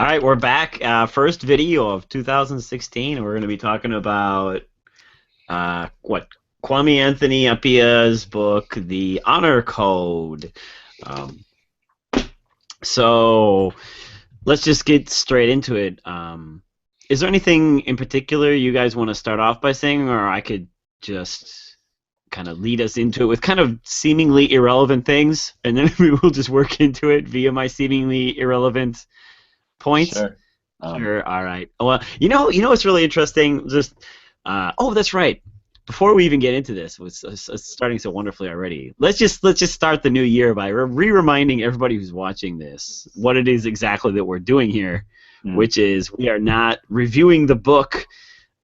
All right, we're back. First video of 2016. We're going to be talking about what Kwame Anthony Appiah's book, The Honor Code. Um, so let's just get straight into it. Is there anything in particular you guys want to start off by saying, or I could just kind of lead us into it with kind of seemingly irrelevant things, and then we will just work into it via my seemingly irrelevant points? Sure. Sure. All right. Well, what's really interesting? Just, oh, that's right. Before we even get into this, it's starting so wonderfully already. Let's just start the new year by reminding everybody who's watching this what it is exactly that we're doing here, which is we are not reviewing the book,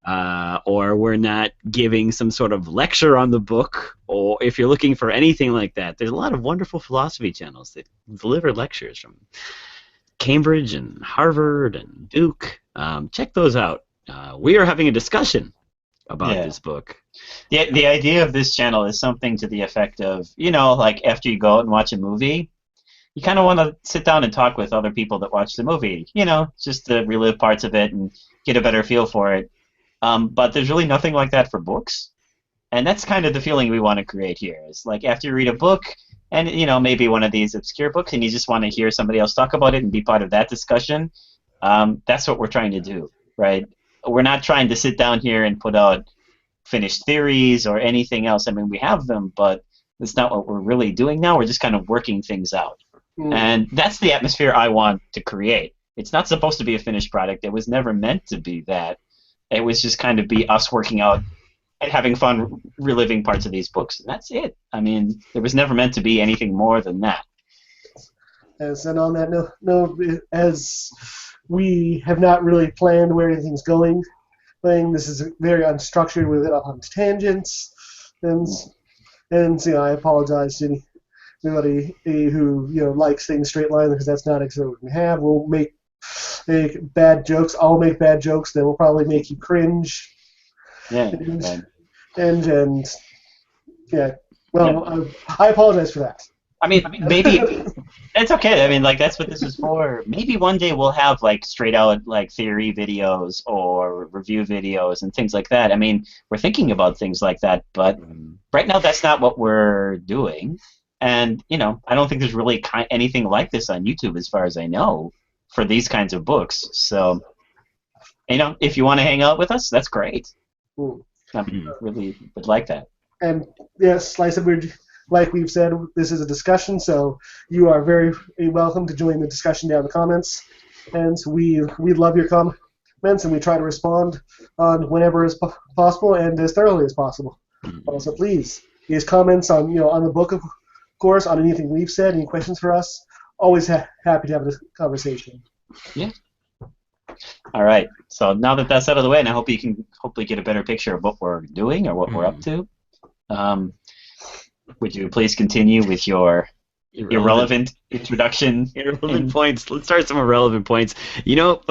or we're not giving some sort of lecture on the book. Or if you're looking for anything like that, there's a lot of wonderful philosophy channels that deliver lectures from Cambridge and Harvard and Duke. Check those out. We are having a discussion about this book. The idea of this channel is something to the effect of, like after you go out and watch a movie, you kind of want to sit down and talk with other people that watch the movie, just to relive parts of it and get a better feel for it. But there's really nothing like that for books. And that's kind of the feeling we want to create here. It's like after you read a book, and maybe one of these obscure books, and you just want to hear somebody else talk about it and be part of that discussion, that's what we're trying to do, right? We're not trying to sit down here and put out finished theories or anything else. I mean, we have them, but that's not what we're really doing now. We're just kind of working things out. And that's the atmosphere I want to create. It's not supposed to be a finished product. It was never meant to be that. It was just kind of be us working out and having fun reliving parts of these books. And that's it. I mean, it was never meant to be anything more than that. Yes, and on that note, as we have not really planned where anything's going, this is very unstructured with it on tangents, and I apologize to anybody who likes things straight line, because that's not exactly what we have. We'll make bad jokes. I'll make bad jokes that will probably make you cringe. Yeah. And I apologize for that. I mean, maybe it's okay. I mean, like, that's what this is for. Maybe one day we'll have like straight out like theory videos or review videos and things like that. I mean, we're thinking about things like that, but right now that's not what we're doing. And I don't think there's really anything like this on YouTube, as far as I know, for these kinds of books. So, if you want to hang out with us, that's great. I really would like that. And yes, like we've said, this is a discussion, so you are very welcome to join the discussion down in the comments. And we love your comments, and we try to respond on whenever is possible and as thoroughly as possible. Also, please, these comments on on the book, of course, on anything we've said, any questions for us, always happy to have a conversation. Yeah. All right. So now that that's out of the way, and I hope you can hopefully get a better picture of what we're doing or what we're up to. Would you please continue with your irrelevant introduction? Irrelevant points. Let's start some irrelevant points. Let's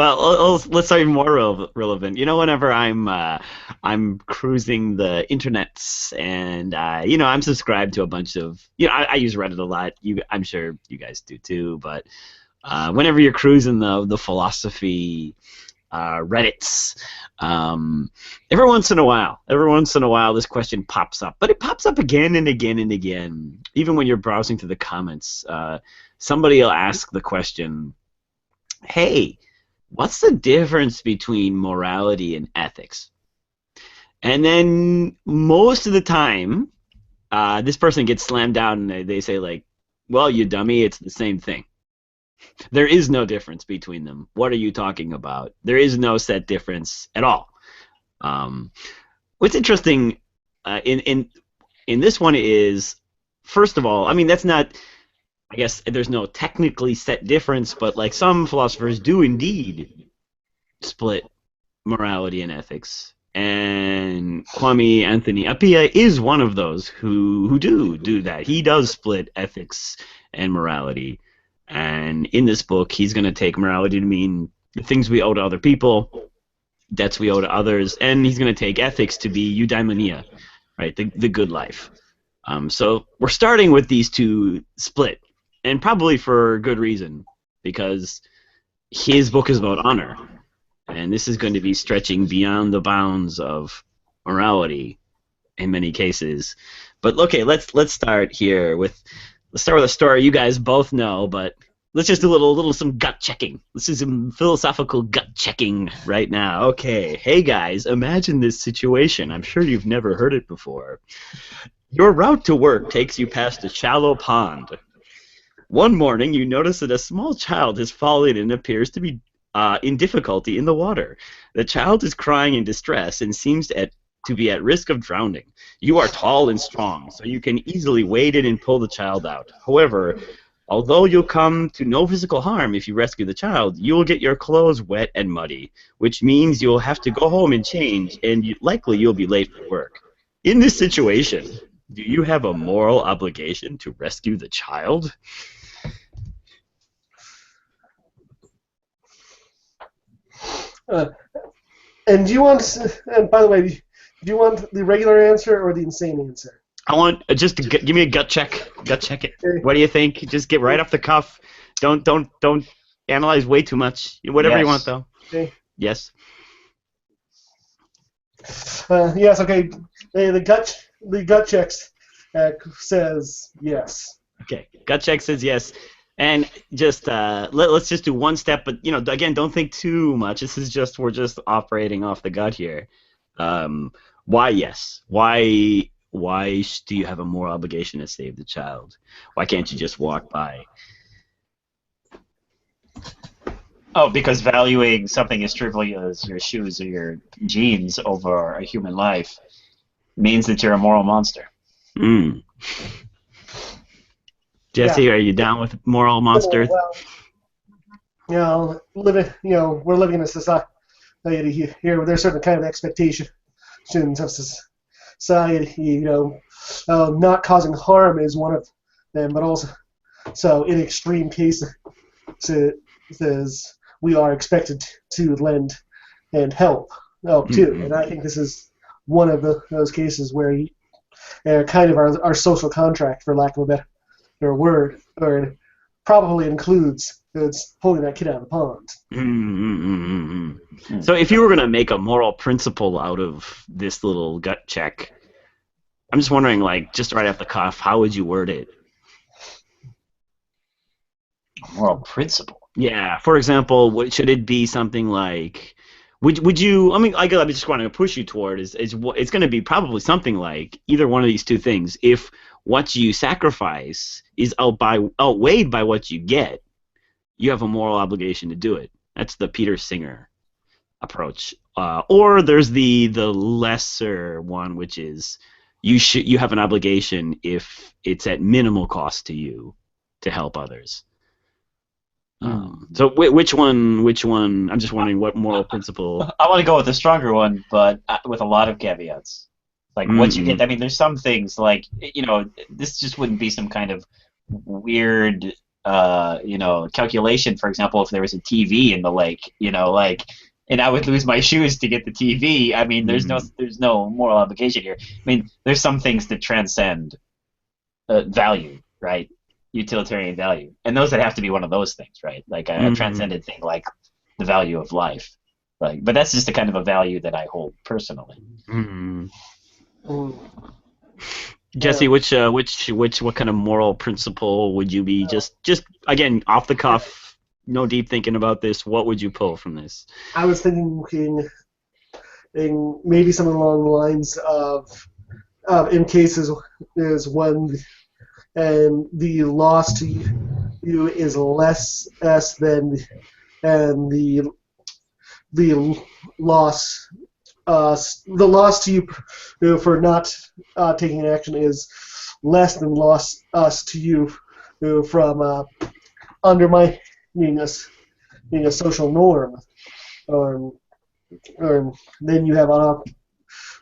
start even more relevant. Whenever I'm cruising the internets, and I'm subscribed to a bunch of I use Reddit a lot. I'm sure you guys do too. But whenever you're cruising the philosophy Reddits, every once in a while this question pops up, but it pops up again and again and again. Even when you're browsing through the comments, somebody will ask the question, hey, what's the difference between morality and ethics? And then most of the time this person gets slammed down, and they say, like, well, you dummy, it's the same thing. There is no difference between them. What are you talking about? There is no set difference at all. What's interesting in this one is, first of all, I mean, that's not, I guess there's no technically set difference, but like some philosophers do indeed split morality and ethics. And Kwame Anthony Appiah is one of those who do that. He does split ethics and morality. And in this book, he's going to take morality to mean the things we owe to other people, debts we owe to others, and he's going to take ethics to be eudaimonia, right, the good life. So we're starting with these two split, and probably for good reason, because his book is about honor, and this is going to be stretching beyond the bounds of morality in many cases. But okay, let's start here with a story you guys both know, but let's just do a little some gut checking. Let's do some philosophical gut checking right now. Okay, hey guys, imagine this situation. I'm sure you've never heard it before. Your route to work takes you past a shallow pond. One morning, you notice that a small child has fallen and appears to be in difficulty in the water. The child is crying in distress and seems to be at risk of drowning. You are tall and strong, so you can easily wade in and pull the child out. However, although you'll come to no physical harm if you rescue the child, you will get your clothes wet and muddy, which means you'll have to go home and change, and likely you'll be late for work. In this situation, do you have a moral obligation to rescue the child? And do you want? And by the way, do you want the regular answer or the insane answer? I want just to give me a gut check. Gut check it. Okay. What do you think? Just get right off the cuff. Don't analyze way too much. Whatever you want, though. Okay. Yes. Yes. Okay. The gut checks says yes. Okay. Gut check says yes. And just let's just do one step, but again, don't think too much. This is just we're just operating off the gut here. Why yes? Why do you have a moral obligation to save the child? Why can't you just walk by? Oh, because valuing something as trivial as your shoes or your jeans over a human life means that you're a moral monster. Jesse, are you down with moral monster? Well, we're living in a society here where there's certain kind of expectations of society. Not causing harm is one of them, but also, so in extreme cases, we are expected to lend and help too. And I think this is one of those cases where kind of our social contract, for lack of a better word, or probably includes it's pulling that kid out of the pond. So if you were going to make a moral principle out of this little gut check, I'm just wondering, just right off the cuff, how would you word it? Moral principle? Yeah. For example, should it be something like, would you? I mean, I just want to push you toward is it's going to be probably something like either one of these two things. If what you sacrifice is outweighed by what you get, you have a moral obligation to do it. That's the Peter Singer approach. Or there's the lesser one, which is you have an obligation if it's at minimal cost to you to help others. So which one? I'm just wondering what moral principle. I want to go with the stronger one, but with a lot of caveats. Like what you get. I mean, there's some things like this just wouldn't be some kind of weird calculation. For example, if there was a TV in the lake, and I would lose my shoes to get the TV. I mean, there's no moral obligation here. I mean, there's some things that transcend value, right? Utilitarian value, and those that have to be one of those things, right? Like a transcendent thing, like the value of life. Like, but that's just a kind of a value that I hold personally. Jesse, what kind of moral principle would you be? Just again off the cuff, no deep thinking about this. What would you pull from this? I was thinking maybe something along the lines of in cases is when and the loss to you is less than the loss to you for not taking action is less than loss to you from undermining us being a social norm, or then you have an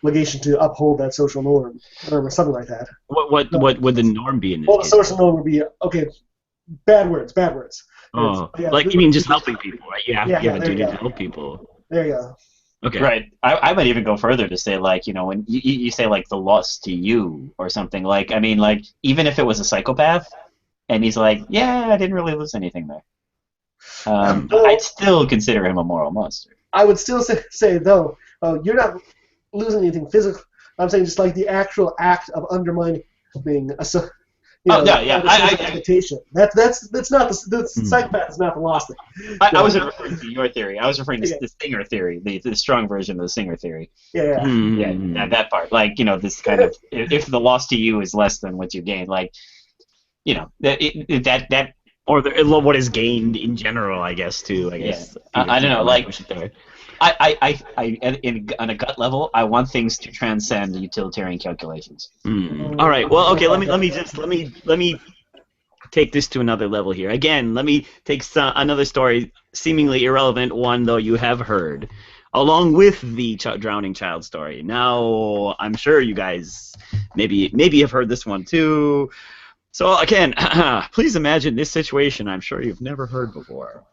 obligation to uphold that social norm, or something like that. What would the norm be in this Well, the case? social norm would be bad words. Oh, Yeah, you mean just helping people, right? You have a there duty you to go. help people. There you go. Okay. Right. I might even go further to say, when you say, the loss to you or something, even if it was a psychopath, and he's like, yeah, I didn't really lose anything there. I'd still consider him a moral monster. I would still say though, you're not losing anything physical. I'm saying just like the actual act of undermining a expectation. That's not the psychopath is not the lost thing. I wasn't referring to your theory. I was referring to the Singer theory, the strong version of the Singer theory. Yeah. Yeah, that part. Like, this kind of if the loss to you is less than what you gain, like, that. Or what is gained in general, I guess, too. I guess. I don't know. Like, on a gut level, I want things to transcend the utilitarian calculations. All right. Well, okay. Let me take this to another level here. Again, let me take another story, seemingly irrelevant one, though you have heard, along with the drowning child story. Now, I'm sure you guys maybe have heard this one too. So again, please imagine this situation. I'm sure you've never heard before.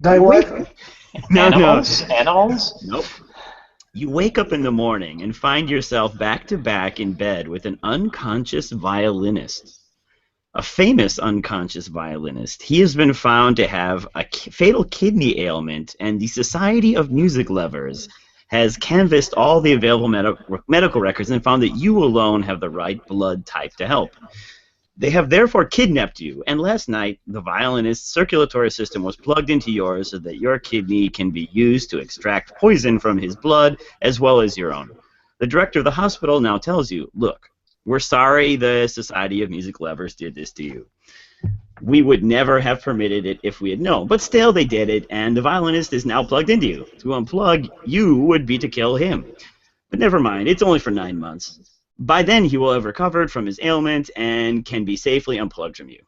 What? Animals? Nope. You wake up in the morning and find yourself back to back in bed with an unconscious violinist. A famous unconscious violinist. He has been found to have a fatal kidney ailment, and the Society of Music Lovers has canvassed all the available medical records and found that you alone have the right blood type to help. They have therefore kidnapped you, and last night the violinist's circulatory system was plugged into yours so that your kidney can be used to extract poison from his blood as well as your own. The director of the hospital now tells you, look, we're sorry the Society of Music Lovers did this to you. We would never have permitted it if we had known, but still they did it, and the violinist is now plugged into you. To unplug you would be to kill him. But never mind, it's only for 9 months. By then he will have recovered from his ailment and can be safely unplugged from you.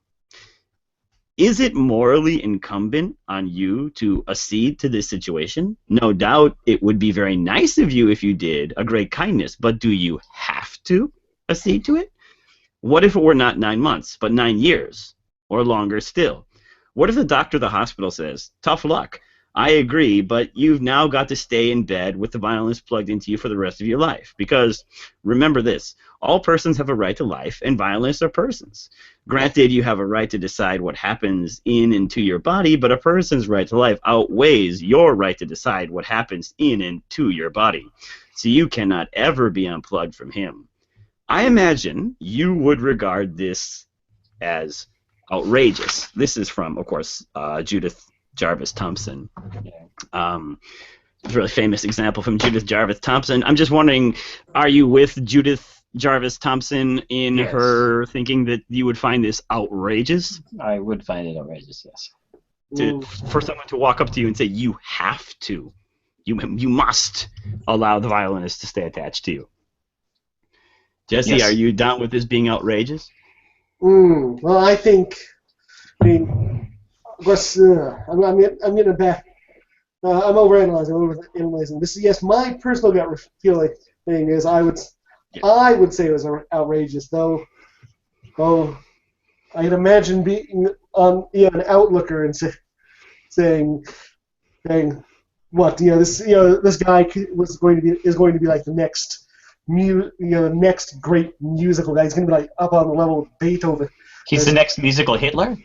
Is it morally incumbent on you to accede to this situation? No doubt it would be very nice of you if you did, a great kindness, but do you have to accede to it? What if it were not 9 months, but 9 years? Or longer still? What if the doctor of the hospital says, tough luck, I agree, but you've now got to stay in bed with the violinist plugged into you for the rest of your life? Because, remember this, all persons have a right to life, and violinists are persons. Granted, you have a right to decide what happens in and to your body, but a person's right to life outweighs your right to decide what happens in and to your body. So you cannot ever be unplugged from him. I imagine you would regard this as outrageous. This is from, of course, Judith Jarvis Thompson. It's a really famous example from Judith Jarvis Thompson. I'm just wondering, are you with Judith Jarvis Thompson in her thinking that you would find this outrageous? I would find it outrageous, yes. For someone to walk up to you and say, you have to, you must allow the violinist to stay attached to you. Jesse, are you down with this being outrageous? Well, I mean, of course, I'm getting back. I'm overanalyzing this. Yes, my personal gut feeling is I would say it was outrageous, though. Oh, I'd imagine being an outlooker and saying what this guy is going to be like the next next great musical guy. He's going to be like up on the level of Beethoven. He's the next musical Hitler?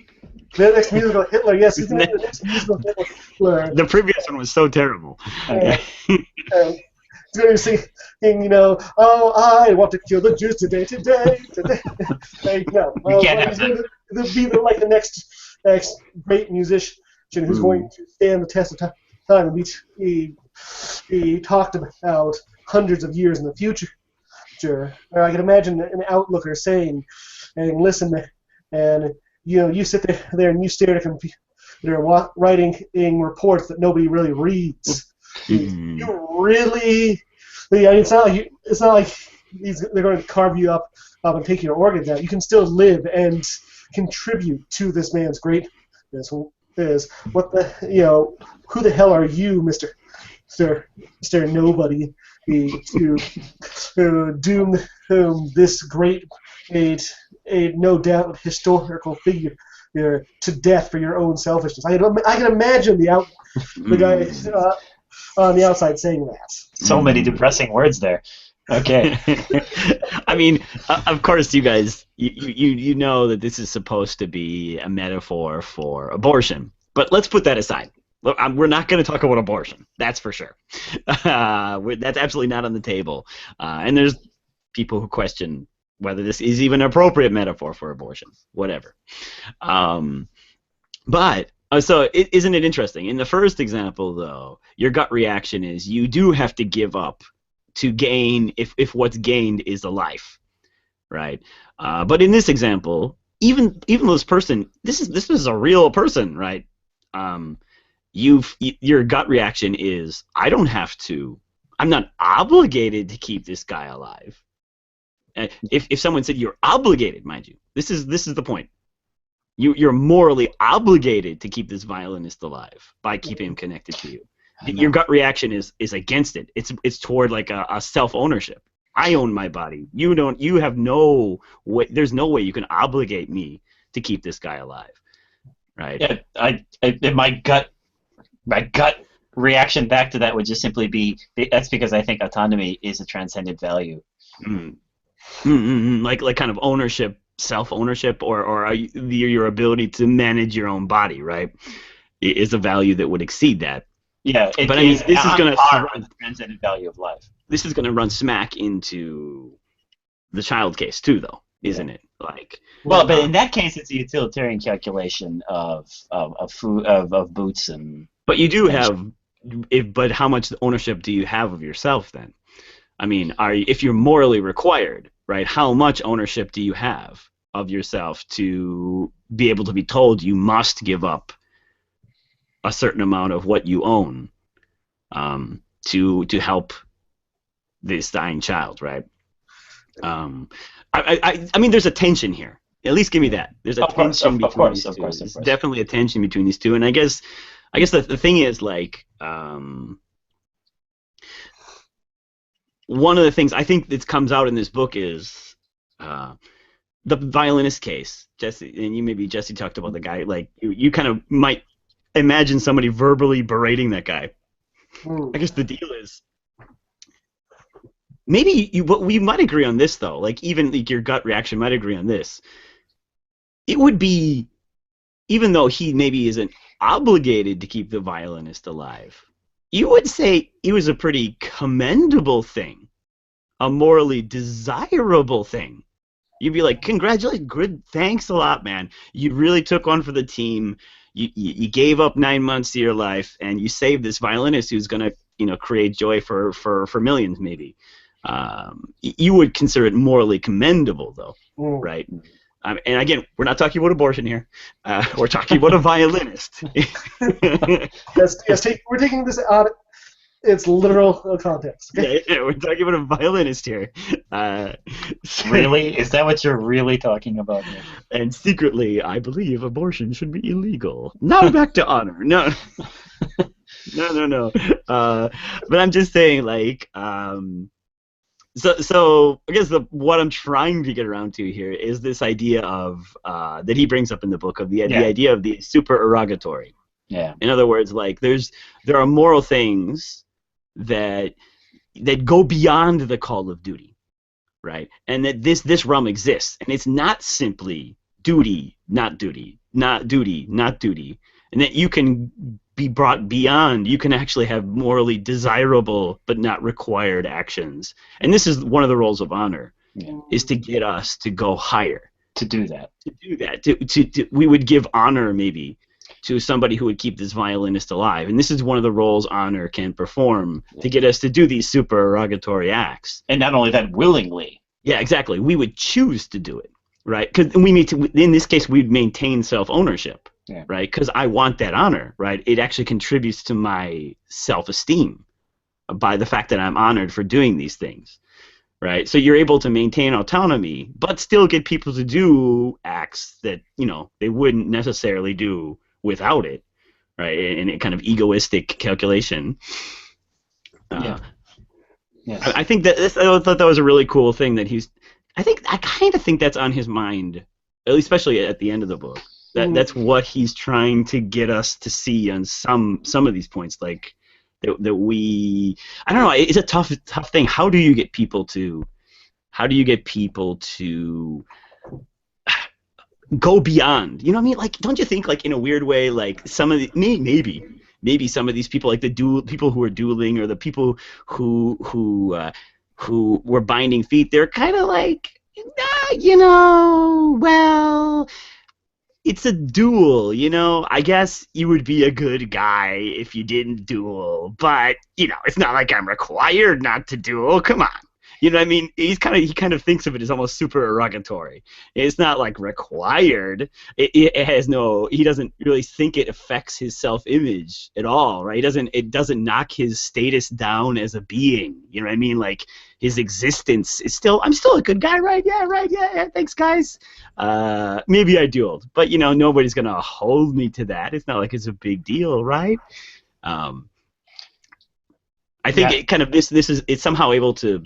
The next musical Hitler, yes. He's the next musical Hitler. The previous one was so terrible. Okay. He's going to be singing, oh, I want to kill the Jews today. There you go. He's going to be like the next great musician who's going to stand the test of time and be talked about hundreds of years in the future. Or I can imagine an outlooker saying, listen, and you sit there and you stare at a computer, writing reports that nobody really reads. You really, it's not like they're going to carve you up and take your organs out. You can still live and contribute to this man's greatness. What the who the hell are you, Mr. Nobody, to doom this great, no doubt historical figure to death for your own selfishness? I can imagine the guy on the outside saying that. So many depressing words there. Okay. I mean, of course, you guys, you know that this is supposed to be a metaphor for abortion, but let's put that aside. Look, we're not going to talk about abortion. That's for sure. That's absolutely not on the table. And there's people who question whether this is even an appropriate metaphor for abortion. Whatever. Um, but so isn't it interesting? In the first example, though, your gut reaction is you do have to give up to gain if what's gained is a life, right? But in this example, even this person, this is a real person, right? Um, your gut reaction is I don't have to. I'm not obligated to keep this guy alive. If someone said you're obligated, mind you, this is the point. You're morally obligated to keep this violinist alive by keeping him connected to you. Your gut reaction is against it. It's toward like a self ownership. I own my body. You don't. You have no way. There's no way you can obligate me to keep this guy alive, right? Yeah, my gut reaction back to that would just simply be that's because I think autonomy is a transcendent value. Mm. Like kind of ownership, self ownership, or your ability to manage your own body, right? Is a value that would exceed that. Yeah, but I mean, this is going to the transcendent value of life. This is going to run smack into the child case too, though, isn't it? Like, well, but in that case, it's a utilitarian calculation of food of boots and. But you do have, but how much ownership do you have of yourself then? I mean, if you're morally required, right? How much ownership do you have of yourself to be able to be told you must give up a certain amount of what you own to help this dying child, right? I mean, there's a tension here. At least give me that. There's a tension between these two. There's definitely a tension between these two, and I guess the thing is like one of the things I think that comes out in this book is the violinist case. Jesse, and Jesse talked about the guy. Like you kind of might imagine somebody verbally berating that guy. I guess the deal is maybe we might agree on this though. Like even like your gut reaction might agree on this. It would be, even though he maybe isn't obligated to keep the violinist alive, you would say it was a pretty commendable thing, a morally desirable thing. You'd be like, congratulations, good, thanks a lot, man. You really took one for the team. You gave up 9 months of your life, and you saved this violinist who's going to create joy for millions, maybe. You would consider it morally commendable, though, right? And again, we're not talking about abortion here. We're talking about a violinist. Yes, we're taking this out of its literal context. Okay? Yeah, we're talking about a violinist here. Really? Is that what you're really talking about here? And secretly, I believe abortion should be illegal. Now back to honor. No. No. But I'm just saying, like, So I guess what I'm trying to get around to here is this idea of that he brings up in the book of the idea of the supererogatory. Yeah. In other words, like there are moral things that go beyond the call of duty, right? And that this realm exists, and it's not simply duty, not duty, not duty, not duty, and that you can be brought beyond. You can actually have morally desirable but not required actions, and this is one of the roles of honor, is to get us to go higher. To do that. We would give honor maybe to somebody who would keep this violinist alive, and this is one of the roles honor can perform to get us to do these supererogatory acts. And not only that, willingly. Yeah, exactly. We would choose to do it, right? Because in this case, we'd maintain self-ownership. Yeah. Right, because I want that honor, right? It actually contributes to my self-esteem by the fact that I'm honored for doing these things, right? So you're able to maintain autonomy, but still get people to do acts that they wouldn't necessarily do without it, right? In a kind of egoistic calculation. Yeah. I think that I thought that was a really cool thing that I kind of think that's on his mind, especially at the end of the book. That's what he's trying to get us to see on some of these points, like that we, I don't know, it's a tough thing. How do you get people to go beyond? You know what I mean? Like, don't you think, like, in a weird way, like some of the maybe some of these people, like the people who are dueling, or the people who were binding feet, they're kind of like, well, it's a duel, I guess you would be a good guy if you didn't duel, but it's not like I'm required not to duel. Come on. You know what I mean? He kind of thinks of it as almost super derogatory. It's not like required. It has no. He doesn't really think it affects his self-image at all, right? It doesn't knock his status down as a being. You know what I mean? Like, his existence is still. I'm still a good guy, right? Yeah, right. Yeah. Thanks, guys. Maybe I dueled, but nobody's gonna hold me to that. It's not like it's a big deal, right? I think it kind of it's somehow able to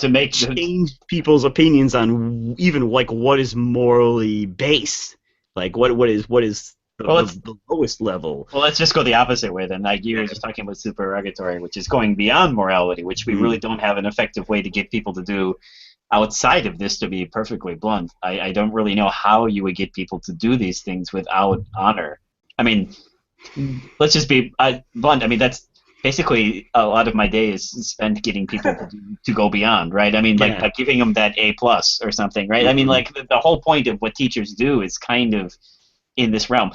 make change people's opinions on even like what is morally base, like what is the lowest level. Well, let's just go the opposite way then. Like, you were just talking about supererogatory, which is going beyond morality, which we really don't have an effective way to get people to do outside of this. To be perfectly blunt, I don't really know how you would get people to do these things without honor. I mean, let's just be blunt. I mean, that's basically a lot of my day is spent getting people to go beyond, right? I mean, like giving them that A+ or something, right? I mean, like the whole point of what teachers do is kind of in this realm.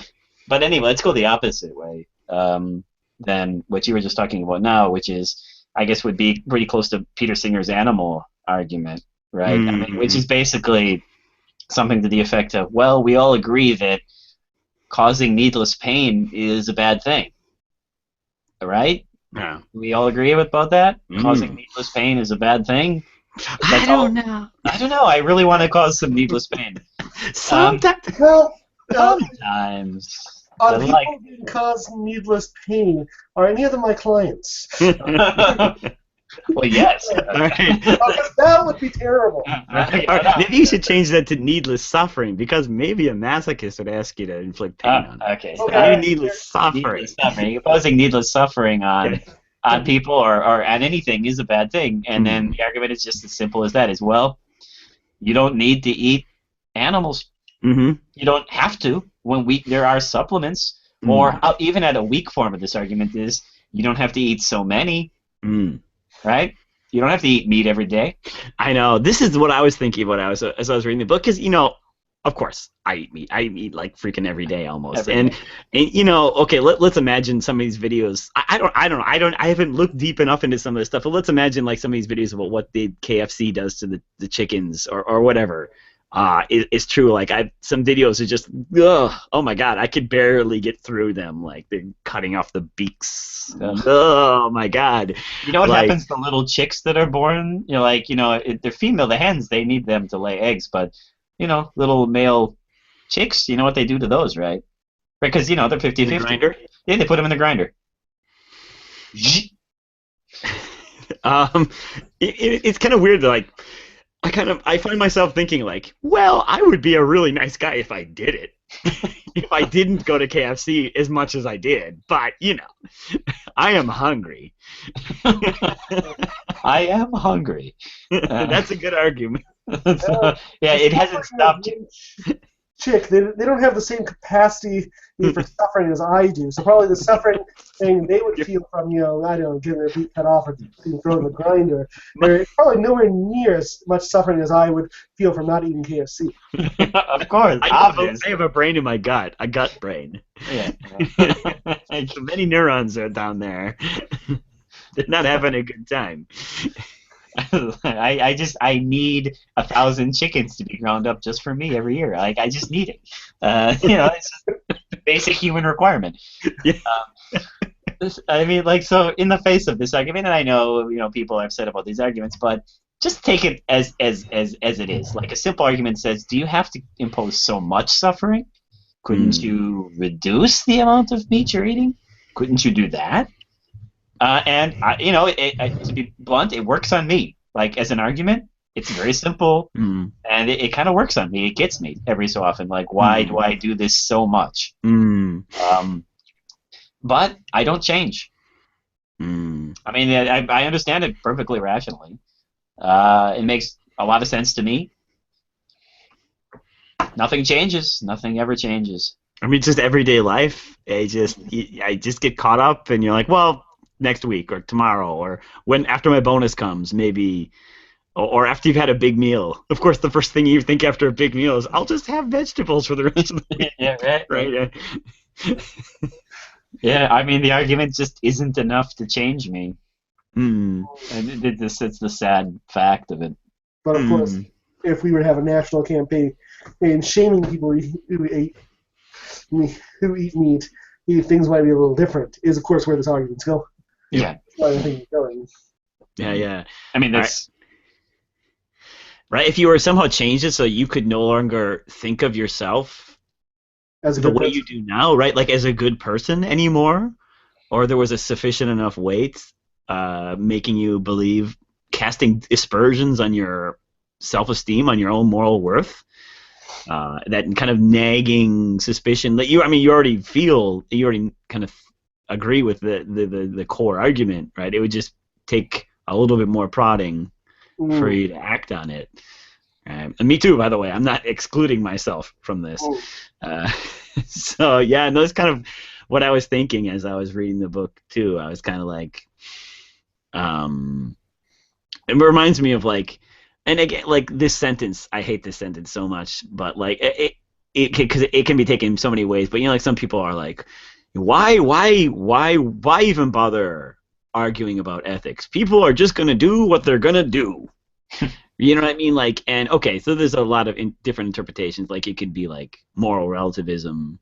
But anyway, let's go the opposite way than what you were just talking about now, which is, I guess, would be pretty close to Peter Singer's animal argument, right? I mean, which is basically something to the effect of, well, we all agree that causing needless pain is a bad thing, right? Yeah. We all agree about that? Causing needless pain is a bad thing? I don't know. I don't know. I really want to cause some needless pain. Sometimes. Sometimes. On people being caused needless pain, are any of them my clients? Well, yes. All right. Because that would be terrible. Maybe you should change that to needless suffering, because maybe a masochist would ask you to inflict pain on them. Okay. Maybe needless suffering. Needless suffering. Causing needless suffering on people or on anything is a bad thing. And then the argument is just as simple as that. As well, you don't need to eat animals. You don't have to. There are supplements, or even at a weak form of this argument is, you don't have to eat so many. Right? You don't have to eat meat every day. I know. This is what I was thinking as I was reading the book, because of course I eat meat. I eat meat like freaking every day almost. And okay, let's imagine some of these videos. I don't know. I haven't looked deep enough into some of this stuff, but let's imagine like some of these videos about what the KFC does to the chickens or whatever. It's true. Like, some videos are just, oh my god, I could barely get through them. Like, they're cutting off the beaks. Oh my god. You know what happens to little chicks that are born? They're female. The hens, they need them to lay eggs, but little male chicks, you know what they do to those, right? Because they're 50-50. Grinder? Yeah, they put them in the grinder. It's kind of weird. Like, I find myself thinking, like, well, I would be a really nice guy if I did it. If I didn't go to KFC as much as I did. But, I am hungry. I am hungry. That's a good argument. It hasn't stopped you. Chick, they don't have the same capacity for suffering as I do. So probably the suffering thing they would feel from, I don't know, getting their feet cut off or being thrown in the grinder, they're probably nowhere near as much suffering as I would feel from not eating KFC. Of course, I have a brain in my gut, a gut brain. Yeah. So many neurons are down there. They're not having a good time. I need 1,000 chickens to be ground up just for me every year. Like, I just need it. It's just a basic human requirement. Yeah. I mean, like, so in the face of this argument, and I know people are upset about these arguments, but just take it as it is. Like, a simple argument says, do you have to impose so much suffering? Couldn't you reduce the amount of meat you're eating? Couldn't you do that? To be blunt, it works on me. Like, as an argument, it's very simple, and it kind of works on me. It gets me every so often. Like, why do I do this so much? but I don't change. Mm. I mean, I understand it perfectly rationally. It makes a lot of sense to me. Nothing changes. Nothing ever changes. I mean, just everyday life. I just get caught up, and you're like, well, next week or tomorrow or when after my bonus comes, maybe, or after you've had a big meal. Of course, the first thing you think after a big meal is, I'll just have vegetables for the rest of the week, Yeah, right. right? Yeah, I mean, the argument just isn't enough to change me. Mm. And it's the sad fact of it. But of course, Mm. if we were to have a national campaign and shaming people who eat meat, things might be a little different. Is of course where this argument's going. Yeah. Why I think it's going. Yeah, yeah. I mean, All that's right. If you were somehow changed it so you could no longer think of yourself As a the good way person. you do now, right? Like as a good person anymore, or there was a sufficient enough weight making you believe, casting aspersions on your self-esteem, on your own moral worth, that kind of nagging suspicion that you, I mean, you already feel, you already kind of agree with the core argument, right? It would just take a little bit more prodding for Mm. you to act on it. And me too, by the way. I'm not excluding myself from this. Mm. Uh, so yeah, no, that's kind of what I was thinking as I was reading the book too. I was kind of like, it reminds me of like, and again, like this sentence. I hate this sentence so much, but like because it can be taken so many ways. But you know, like some people are like, why even bother arguing about ethics? People are just gonna do what they're gonna do. You know what I mean? Like, and okay, so there's a lot of different interpretations. Like, it could be like moral relativism.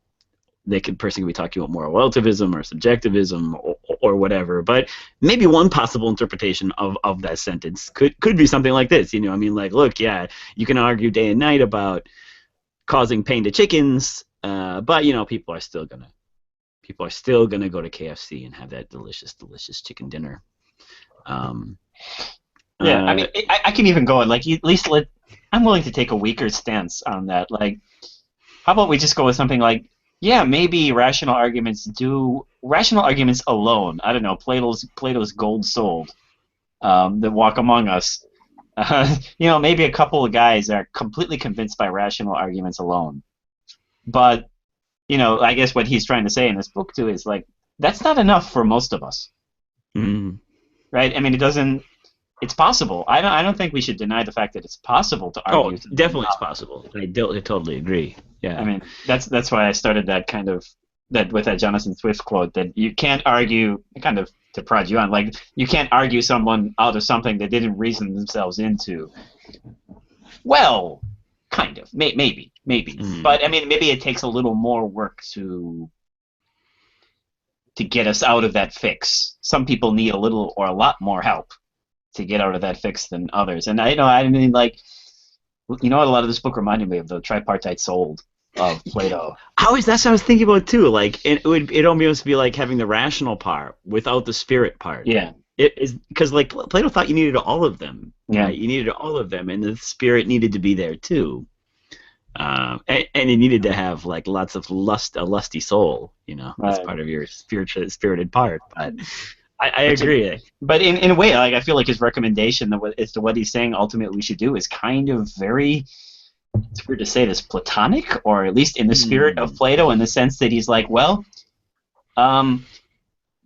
Person could be talking about moral relativism or subjectivism or whatever. But maybe one possible interpretation of that sentence could be something like this. You know, I mean, like, look, yeah, you can argue day and night about causing pain to chickens, but you know, people are still gonna go to KFC and have that delicious, delicious chicken dinner. yeah. I Uh, mean, I can even go and like at least let. I'm willing to take a weaker stance on that. Like, how about we just go with something like, yeah, maybe rational arguments alone. I don't know, Plato's gold souled that walk among us. You know, maybe a couple of guys are completely convinced by rational arguments alone. But you know, I guess what he's trying to say in this book too is like that's not enough for most of us, mm. right? I mean, it doesn't. It's possible. I don't think we should deny the fact that it's possible to Oh, argue. definitely it's possible. I totally agree. I Yeah. mean, that's why I started that kind of that with that Jonathan Swift quote that you can't argue kind of to prod you on like you can't argue someone out of something they didn't reason themselves into. Well, kind of, maybe, Mm. but I mean, maybe it takes a little more work to get us out of that fix. Some people need a little or a lot more help to get out of that fix than others, and I mean, like, you know what? A lot of this book reminded me of the tripartite soul of Plato. That's what I was thinking about too. Like it almost be like having the rational part without the spirit part. Yeah, It is because like Plato thought you needed all of them. yeah. Right? You needed all of them, and the spirit needed to be there too. And you needed to have like lots of a lusty soul. You know, that's Right. part of your spirited part. But I agree. But in a way, like I feel like his recommendation as to what he's saying ultimately we should do is kind of very, it's weird to say this, platonic, or at least in the spirit of Plato, in the sense that he's like, well,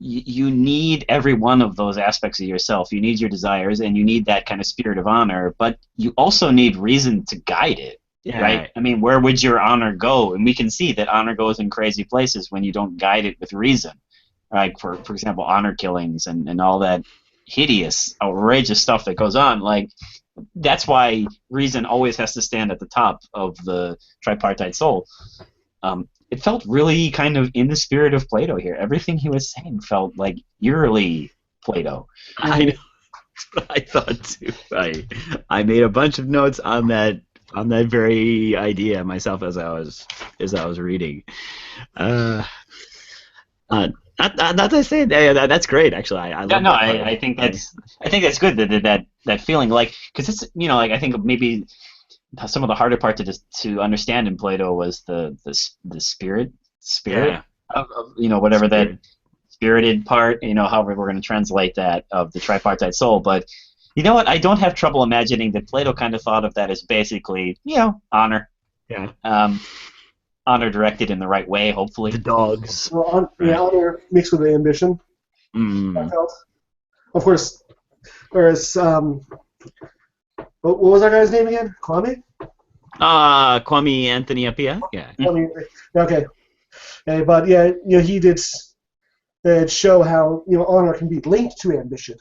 you need every one of those aspects of yourself. You need your desires, and you need that kind of spirit of honor, but you also need reason to guide it, Yeah. right? I mean, where would your honor go? And we can see that honor goes in crazy places when you don't guide it with reason. Like, for example, honor killings and all that hideous, outrageous stuff that goes on. Like, that's why reason always has to stand at the top of the tripartite soul. It felt really kind of in the spirit of Plato here. Everything he was saying felt like eerily Plato. I know. That's what I thought too. I made a bunch of notes on that very idea myself as I was reading. Not to say that's great. Actually, I love Yeah, no, that part. I think that's good that feeling, like, because it's, you know, like I think maybe some of the harder part to understand in Plato was the spirit Yeah. of, you know, whatever Spirit. spirited part, however we're going to translate that, of the tripartite soul. But you know what? I don't have trouble imagining that Plato kind of thought of that as basically, honor. Yeah. Honor directed in the right way, hopefully. The dogs. Well, honor mixed with ambition. I felt. Of course, whereas, what was our guy's name again? Kwame? Kwame Anthony Appiah? Yeah. Kwame, okay. But yeah, he did show how honor can be linked to ambition.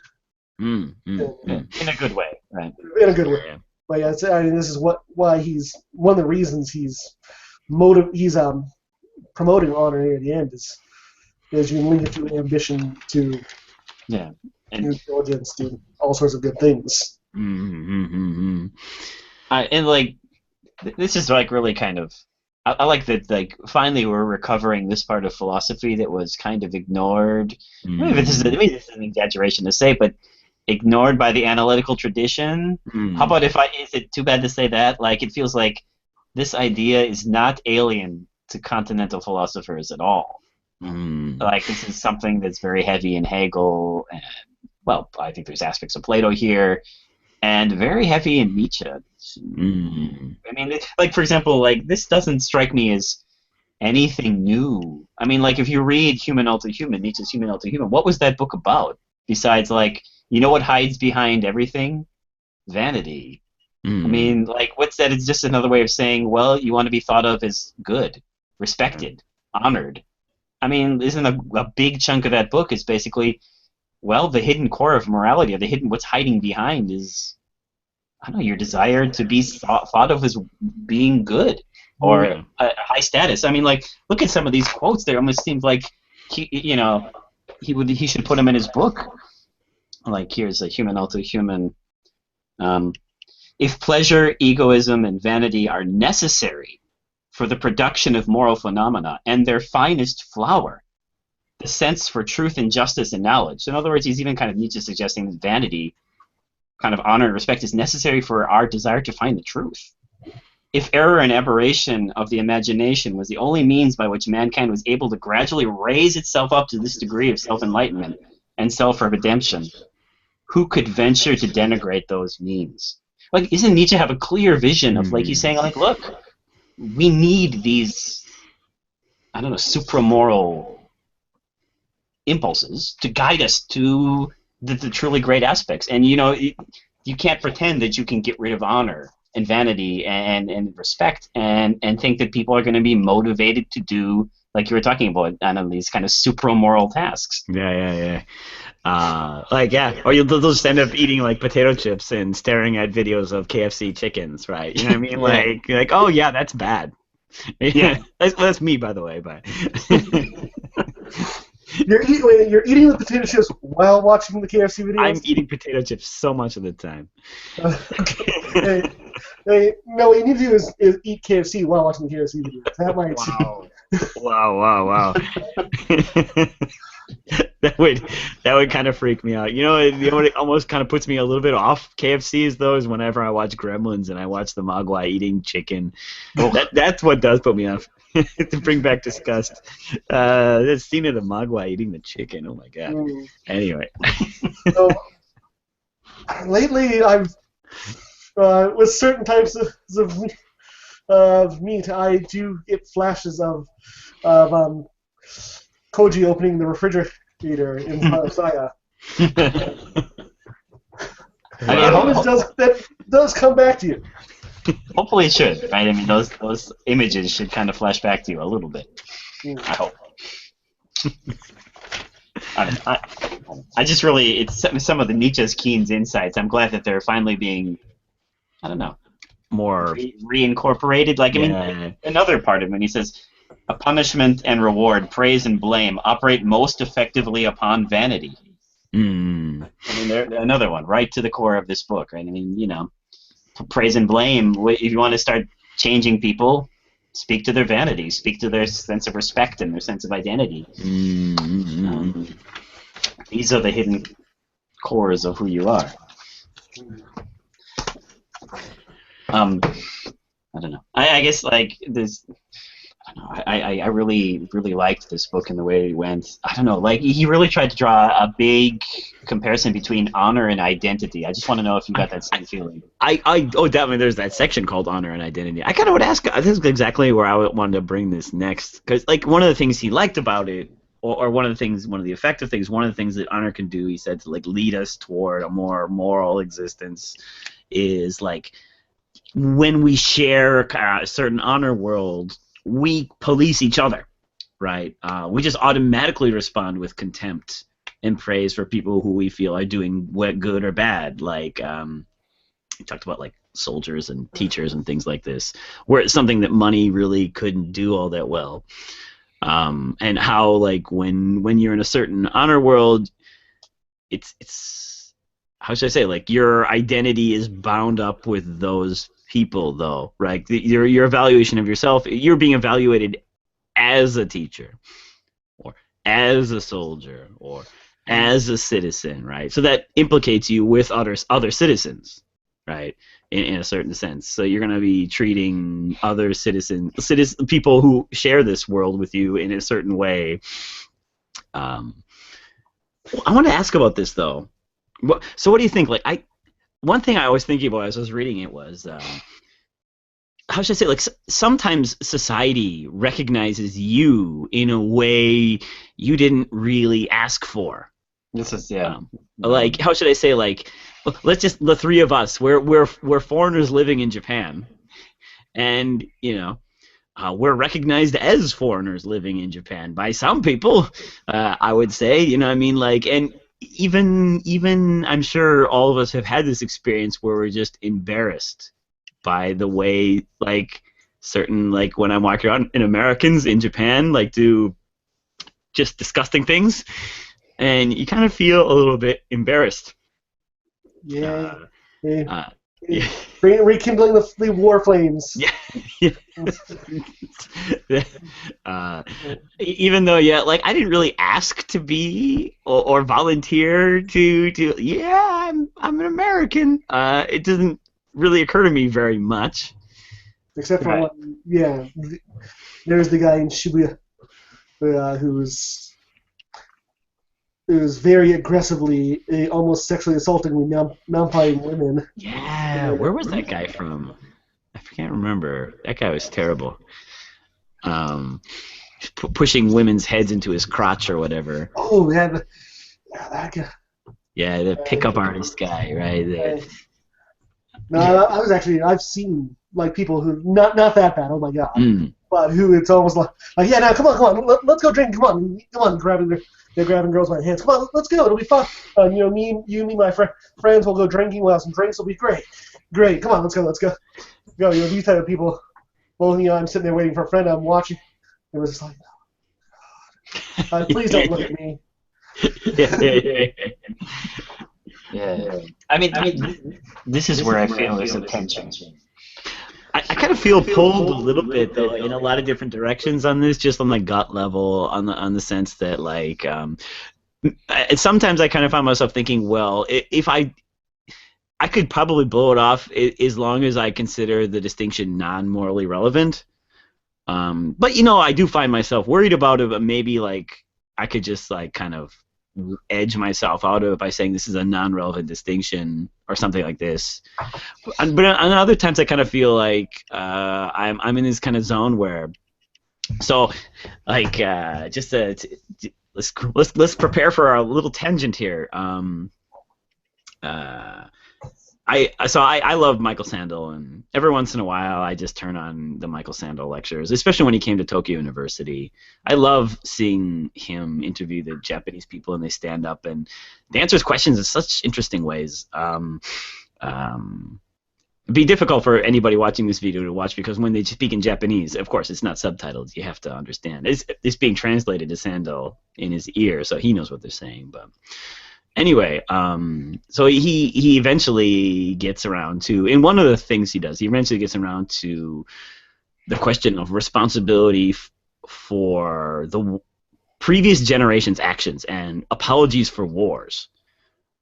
In a good way, right? In a good way. Yeah. But yeah, this is why he's one of the reasons he's promoting honor near the end is you can link it to ambition, to and diligence, to all sorts of good things. And this is really kind of. I like that. Finally, we're recovering this part of philosophy that was kind of ignored. Maybe this is an exaggeration to say, but ignored by the analytical tradition. How about is it too bad to say that? It feels like this idea is not alien to continental philosophers at all. This is something that's very heavy in Hegel, and I think there's aspects of Plato here, and very heavy in Nietzsche. I mean, for example, this doesn't strike me as anything new. I mean, if you read Human Ultra Human, Nietzsche's Human Ultra Human, what was that book about? Besides, what hides behind everything? Vanity. I mean, what's that? It's just another way of saying, you want to be thought of as good, respected, honored. I mean, isn't a big chunk of that book is basically, the hidden core of morality, or what's hiding behind is, I don't know, your desire to be thought of as being good or a high status. I mean, look at some of these quotes. They almost seems like he should put them in his book. Here's a Human Ultra Human. If pleasure, egoism, and vanity are necessary for the production of moral phenomena and their finest flower, the sense for truth and justice and knowledge. So in other words, he's even kind of Nietzsche suggesting that vanity, kind of honor and respect, is necessary for our desire to find the truth. If error and aberration of the imagination was the only means by which mankind was able to gradually raise itself up to this degree of self-enlightenment and self-redemption, who could venture to denigrate those means? Isn't Nietzsche have a clear vision of, he's saying, look, we need these, I don't know, supramoral impulses to guide us to the truly great aspects. And, you can't pretend that you can get rid of honor and vanity and respect and think that people are going to be motivated to do, like you were talking about, these kind of supramoral tasks. Yeah. Or they'll just end up eating potato chips and staring at videos of KFC chickens, right? You know what I mean? You're oh yeah, that's bad. Yeah, that's me, by the way. But you're eating the potato chips while watching the KFC videos. I'm eating potato chips so much of the time. No, what you need to do is eat KFC while watching the KFC videos. That might. Wow. That would kind of freak me out. It almost kind of puts me a little bit off KFC's though is whenever I watch Gremlins and I watch the Mogwai eating chicken. That's what does put me off. To bring back disgust. That scene of the Mogwai eating the chicken. Oh my god. Anyway. So, lately, I've with certain types of meat, I do get flashes of Koji opening the refrigerator in Saya. That does come back to you. Hopefully it should, right? I mean, those images should kind of flash back to you a little bit. I hope. I just really, it's some of the Nietzsche's Keen's insights. I'm glad that they're finally being, I don't know, more reincorporated. I mean, another part of it, he says, a punishment and reward, praise and blame operate most effectively upon vanity. I mean, another one, right to the core of this book, right? I mean, praise and blame, if you want to start changing people, speak to their vanity, speak to their sense of respect and their sense of identity. These are the hidden cores of who you are. I don't know. I guess there's. I really really liked this book and the way it went. I don't know, like he really tried to draw a big comparison between honor and identity. I just want to know if you got that same feeling. Oh, definitely. There's that section called honor and identity. I kind of would ask. This is exactly where I wanted to bring this next, because like one of the things he liked about it, or one of the things, one of the effective things, one of the things that honor can do, he said, to like lead us toward a more moral existence, is like when we share a certain honor world, we police each other, right? We just automatically respond with contempt and praise for people who we feel are doing good or bad. Like we talked about like soldiers and teachers and things like this, where it's something that money really couldn't do all that well. And how like when you're in a certain honor world, it's how should I say, like your identity is bound up with those people, though, right? Your evaluation of yourself, you're being evaluated as a teacher, or as a soldier, or as a citizen, right? So that implicates you with other citizens, right? In a certain sense. So you're going to be treating other people who share this world with you in a certain way. I want to ask about this though. So what do you think? Like one thing I was thinking about as I was reading it was, how should I say, like sometimes society recognizes you in a way you didn't really ask for. This is yeah. Like how should I say, like let's just the three of us, we're foreigners living in Japan, and you know. We're recognized as foreigners living in Japan by some people, I would say. You know what I mean? Like, and even I'm sure all of us have had this experience where we're just embarrassed by the way, like, certain, like, when I'm walking around and Americans in Japan, like, do just disgusting things, and you kind of feel a little bit embarrassed. Yeah. Yeah. Rekindling the war flames. Yeah. Even though, yeah, like I didn't really ask to be or volunteer to. Yeah, I'm an American. It doesn't really occur to me very much. Except for one, yeah. There's the guy in Shibuya who was very aggressively, almost sexually assaulting non-fighting women. Yeah, where was that guy from? I can't remember. That guy was terrible. Pushing women's heads into his crotch or whatever. Oh, yeah, that guy. Yeah, the pickup artist guy, right? No, I've seen like people who not that bad. Oh my god, but who it's almost like yeah, now come on, let's go drink. Come on, they're grabbing girls by the hands. Come on, let's go. It'll be fun. You know, me, my friends will go drinking. We'll have some drinks. It'll be great. Come on, let's go. Go. You know, these type of people. Well, you know, I'm sitting there waiting for a friend. I'm watching. It was just like, oh, God. Please don't look at me. Yeah. I mean, this is where I feel there's a tension. I kind of feel pulled a little bit though in a lot of different directions on this, just on the gut level, on the sense that like sometimes I kind of find myself thinking, well, if I could probably blow it off as long as I consider the distinction non-morally relevant. But you know, I do find myself worried about it. But maybe like I could just like kind of edge myself out of it by saying this is a non-relevant distinction or something like this. But on other times, I kind of feel like I'm in this kind of zone where, so like just let's prepare for our little tangent here. I love Michael Sandel, and every once in a while I just turn on the Michael Sandel lectures, especially when he came to Tokyo University. I love seeing him interview the Japanese people, and they stand up and they answer his questions in such interesting ways. It'd be difficult for anybody watching this video to watch because when they speak in Japanese, of course, it's not subtitled. You have to understand. It's being translated to Sandel in his ear, so he knows what they're saying, but... Anyway, so he eventually gets around to, and one of the things he does, he eventually gets around to the question of responsibility for the previous generation's actions and apologies for wars.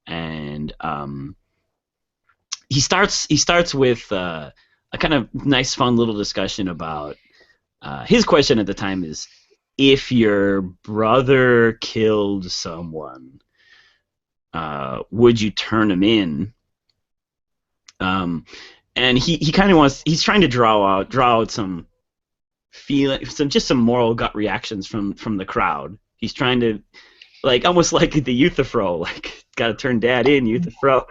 And he starts with a kind of nice, fun little discussion about his question at the time is, if your brother killed someone, would you turn him in? Um, and he kind of he's trying to draw out some feeling, some moral gut reactions from the crowd. He's trying to, like, almost like the Euthyphro, like, got to turn dad in, Euthyphro,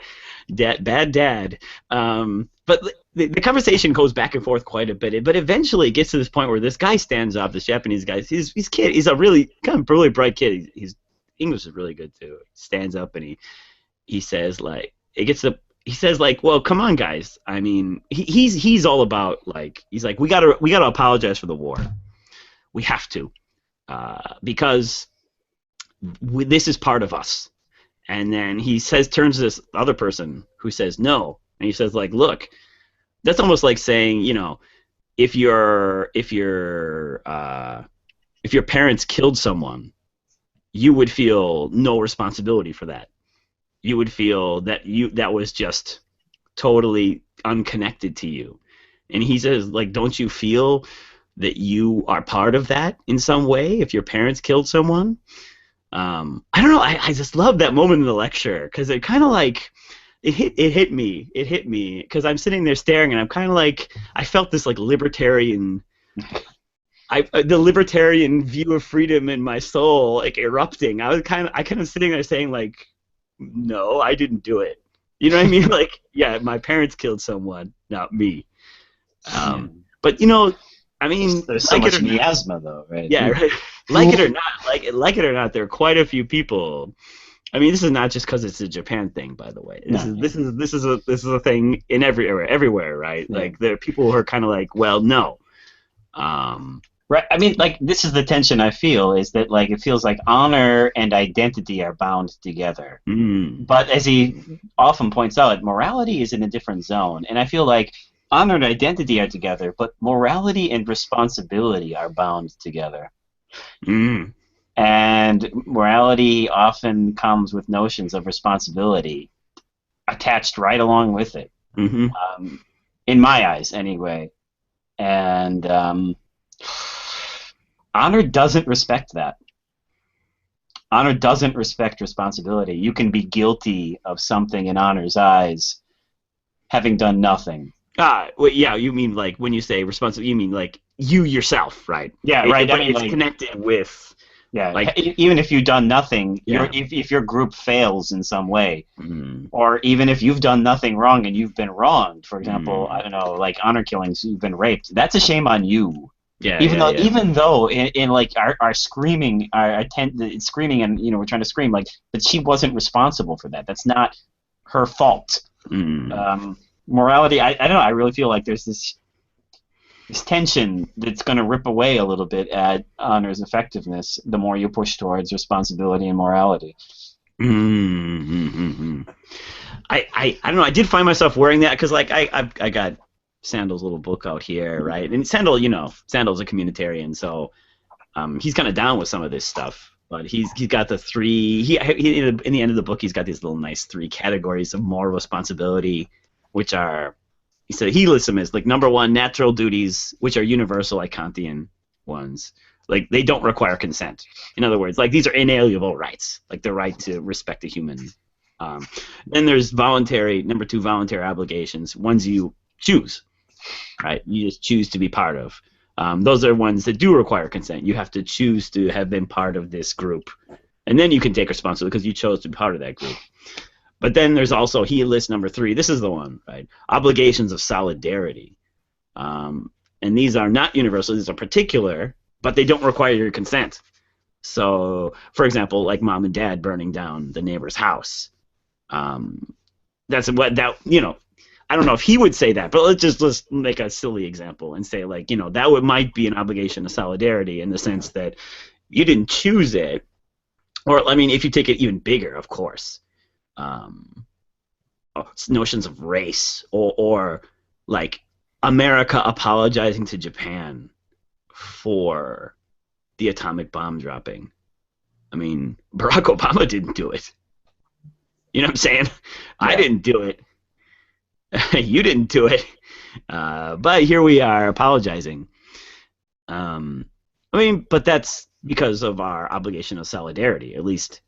bad dad. But the conversation goes back and forth quite a bit, but eventually it gets to this point where this guy stands up, this Japanese guy. He's a really kind of really bright kid. His English is really good too. He stands up and he says, like, he says, like, well, come on, guys. I mean, he's all about, like, he's like, we gotta apologize for the war. We have to, because this is part of us. And then he turns to this other person who says no, and he says, like, look, that's almost like saying, if your parents killed someone, you would feel no responsibility for that. You would feel that was just totally unconnected to you. And he says, like, don't you feel that you are part of that in some way if your parents killed someone? I don't know. I just love that moment in the lecture because it kind of like it hit me because I'm sitting there staring and I'm kind of like, I felt this like libertarian. The libertarian view of freedom in my soul, like, erupting. I kind of sitting there saying, like, no, I didn't do it. You know what I mean? Like, yeah, my parents killed someone, not me. But I mean, there's so much miasma, though, right? Yeah, right. Like it or not, like it or not, there are quite a few people. I mean, this is not just because it's a Japan thing, by the way. This is a thing in everywhere, right? Yeah. Like, there are people who are kind of like, well, no. Right. I mean, like, this is the tension I feel, is that, like, it feels like honor and identity are bound together. But as he often points out, morality is in a different zone. And I feel like honor and identity are together, but morality and responsibility are bound together. And morality often comes with notions of responsibility attached right along with it. In my eyes, anyway. And honor doesn't respect that. Honor doesn't respect responsibility. You can be guilty of something in honor's eyes, having done nothing. Well, yeah, you mean, like, when you say responsible, you mean, like, you yourself, right? Yeah, right. I mean, it's like, connected with. Yeah, like, even if you've done nothing, yeah. if your group fails in some way, or even if you've done nothing wrong and you've been wronged, for example, I don't know, like honor killings, you've been raped, that's a shame on you. Yeah. Even though in like our screaming, screaming, and we're trying to scream, like, but she wasn't responsible for that. That's not her fault. Morality, I don't know. I really feel like there's this tension that's going to rip away a little bit at honor's effectiveness the more you push towards responsibility and morality. I don't know. I did find myself wearing that because, like, I got Sandal's little book out here, right? And Sandal's a communitarian, so he's kind of down with some of this stuff. But he's got the three. He in the end of the book, he's got these little nice 3 categories of moral responsibility, which are, he said, he lists them as, like, number 1, natural duties, which are universal, like Kantian ones. Like, they don't require consent. In other words, like, these are inalienable rights, like the right to respect a human. Then there's number 2, voluntary obligations, ones you choose, right? You just choose to be part of. Those are ones that do require consent. You have to choose to have been part of this group. And then you can take responsibility because you chose to be part of that group. But then there's also, he lists number 3. This is the one, right? Obligations of solidarity. And these are not universal. These are particular, but they don't require your consent. So, for example, like mom and dad burning down the neighbor's house. That's what that, I don't know if he would say that, but let's make a silly example and say, like, that might be an obligation of solidarity in the sense that you didn't choose it. Or, I mean, if you take it even bigger, of course. Notions of race or like America apologizing to Japan for the atomic bomb dropping. I mean, Barack Obama didn't do it. You know what I'm saying? Yeah. I didn't do it. You didn't do it. But here we are apologizing. I mean, but that's because of our obligation of solidarity. At least,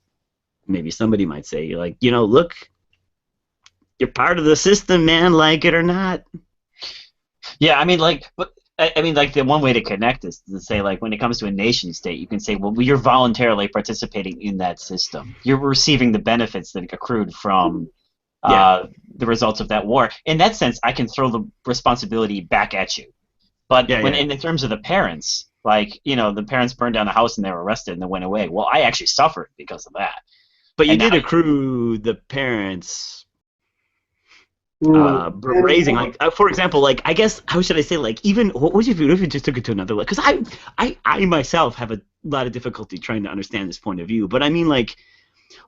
maybe somebody might say, like, look, you're part of the system, man, like it or not. Yeah, I mean, like, but I mean, like, the one way to connect is to say, like, when it comes to a nation state, you can say, well, you're voluntarily participating in that system. You're receiving the benefits that accrued from Yeah, the results of that war. In that sense, I can throw the responsibility back at you. But yeah, when yeah. in terms of the parents, like, the parents burned down the house and they were arrested and they went away. Well, I actually suffered because of that. But you And now, did accrue the parents Mm. raising, And like, for example, like, I guess, how should I say, like, even what would you do if you just took it to another level? Because I myself have a lot of difficulty trying to understand this point of view. But I mean, like,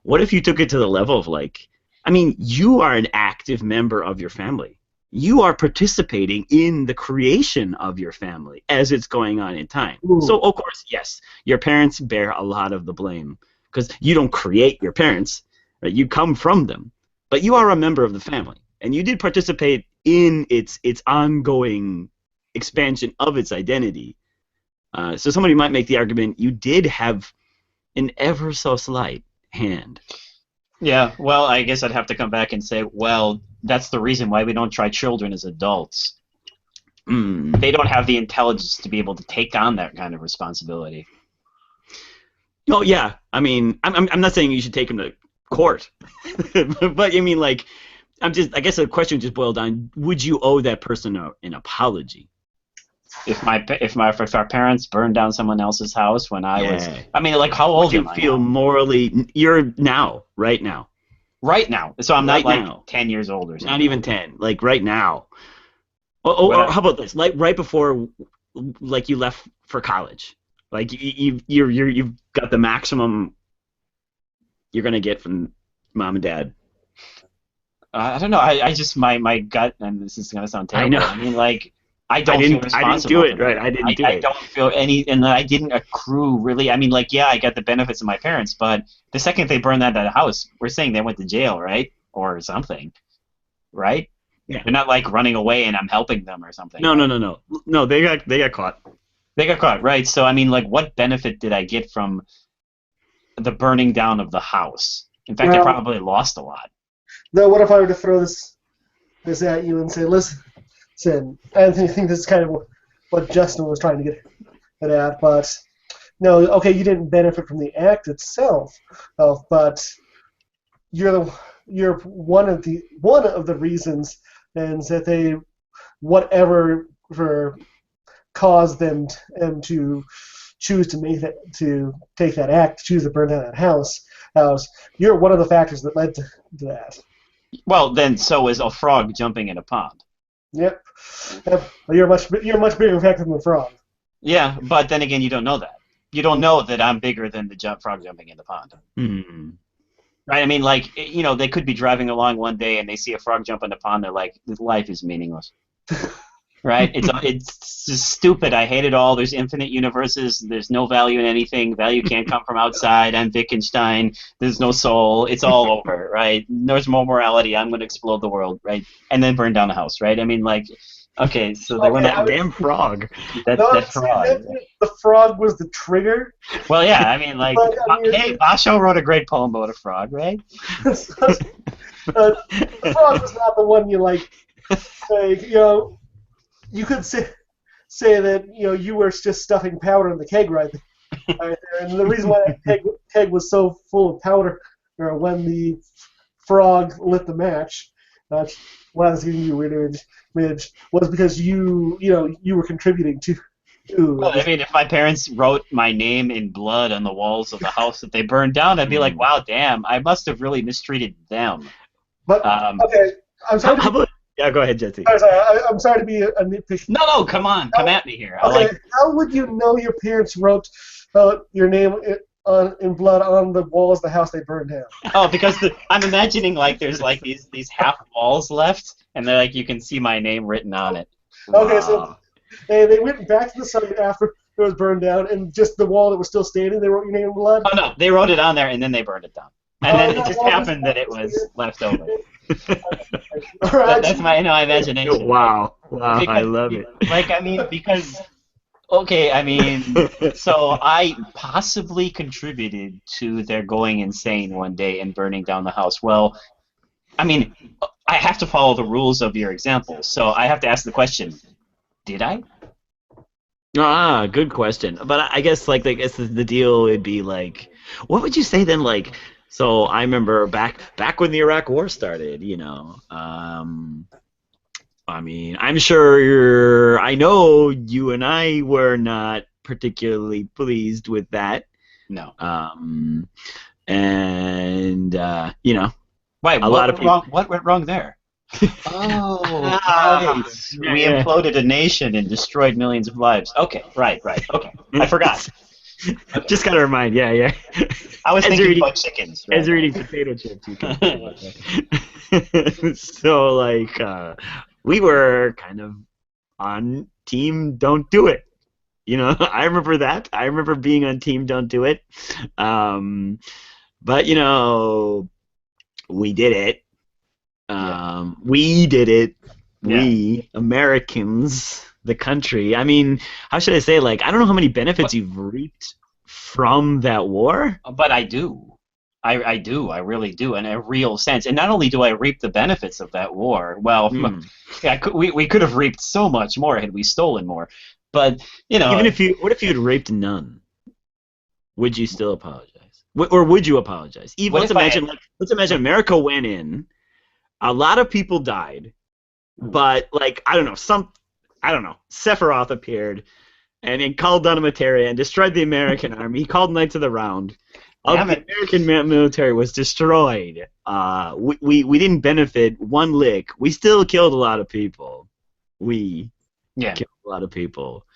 what if you took it to the level of, like, I mean, you are an active member of your family. You are participating in the creation of your family as it's going on in time. mm. So, of course, yes, your parents bear a lot of the blame because you don't create your parents, right? You come from them, but you are a member of the family, and you did participate in its ongoing expansion of its identity. So somebody might make the argument you did have an ever so slight hand. yeah, well, I guess I'd have to come back and say, well, that's the reason why we don't try children as adults. Mm. They don't have the intelligence to be able to take on that kind of responsibility. Oh yeah, I mean, I'm not saying you should take him to court, but I mean, like, I guess the question just boiled down: would you owe that person an apology? If our parents burned down someone else's house when I was, Yeah. I mean, like, how Would old you am I feel now? morally? You're now, right now, Right now, so I'm not right like now, 10 years old or not something. even 10, like right now. What? Or how about this? Like right before, like you left for college, like you've got the maximum you're gonna get from mom and dad. I don't know. I just my gut, and this is gonna sound I terrible. know. I mean, like, I don't feel I didn't do responsible for it, them. right? I didn't do I it. don't feel any, and I didn't accrue really. I mean, like, yeah, I got the benefits of my parents, but the second they burned that house, we're saying they went to jail, right, or something, right? Yeah. They're not like running away and I'm helping them or something, No, no, right? no, no, no. They got caught. They got caught, right? So I mean, like, what benefit did I get from the burning down of the house? In fact, I Well, probably lost a lot. now what if I were to throw this at you and say, listen, I think this is kind of what Justin was trying to get at, but no, okay, you didn't benefit from the act itself, but you're one of the reasons, and that they whatever for caused them to choose to take that act, choose to burn down that house. You're one of the factors that led to that. Well, then so is a frog jumping in a pond. Yep. You're a much bigger factor than the frog. Yeah, but then again, you don't know that. You don't know that I'm bigger than the frog jumping in the pond. Hmm. Right? I mean, like, they could be driving along one day and they see a frog jump in the pond. They're like, "This life is meaningless." Right? It's just stupid. I hate it all. There's infinite universes. There's no value in anything. Value can't come from outside. I'm Wittgenstein. There's no soul. It's all over. Right? There's more morality. I'm going to explode the world. Right? And then burn down the house. Right? I mean, like, okay, so they went Okay, out That damn frog. no, that see, frog. the frog was the trigger. Well, yeah, I mean, like, But I mean, hey, Basho wrote a great poem about a frog, right? the frog was not the one you like. You could say that you were just stuffing powder in the keg right there, and the reason why that keg was so full of powder, when the frog lit the match, that's why I was giving you a weird image, was because you were contributing to. Well, I mean, if my parents wrote my name in blood on the walls of the house that they burned down, I'd be like, wow, damn, I must have really mistreated them. But Um, okay, I'm sorry How to be. about? Yeah, go ahead, Jesse. I'm sorry to be a nitpicky. no, come on, come at me here. I Okay, like, how would you know your parents wrote your name in blood on the walls of the house they burned down? oh, because I'm imagining, like, there's like these half walls left, and they're like, you can see my name written on it. Okay, so Wow. they went back to the site after it was burned down, and just the wall that was still standing, they wrote your name in blood. Oh no, they wrote it on there and then they burned it down, and then it that just wall happened that it was was left over. All right, That's my imagination. Wow. Wow. I Because, love it. like, I mean, because Okay, I mean, so I possibly contributed to their going insane one day and burning down the house. Well, I mean, I have to follow the rules of your example, so I have to ask the question, did I? Ah, good question. But I guess like I guess the deal would be like, what would you say then? Like, so I remember back when the Iraq War started. I mean, I'm sure I know you and I were not particularly pleased with that. No. Um, and Why, a what lot of went people. wrong? What went wrong there? Oh, Ah, right. We yeah. imploded a nation and destroyed millions of lives. Okay, right, right. Okay. I forgot. Okay. Just gotta remind, yeah, yeah. I was As you're thinking eating, about chickens, as right? you're eating potato chips, you can think about that. So like, we were kind of on team don't do it. I remember that. I remember being on team don't do it. Um, but we did it. Yeah. We did it. Yeah. We Americans, the country. I mean, how should I say? Like, I don't know how many benefits But you've reaped from that war. but I do. I do. I really do, in a real sense. And not only do I reap the benefits of that war, well, Hmm. yeah, we could have reaped so much more had we stolen more. But, Even if what if you'd raped none? Would you still apologize? Or would you apologize? Even what let's if I had. imagine, let's imagine America went in. A lot of people died, but like I don't know, Sephiroth appeared and called down a Materia and destroyed the American army. He called Knights of the Round. Of Damn the it. American military was destroyed. We didn't benefit one lick. We still killed a lot of people. We Yeah. killed a lot of people.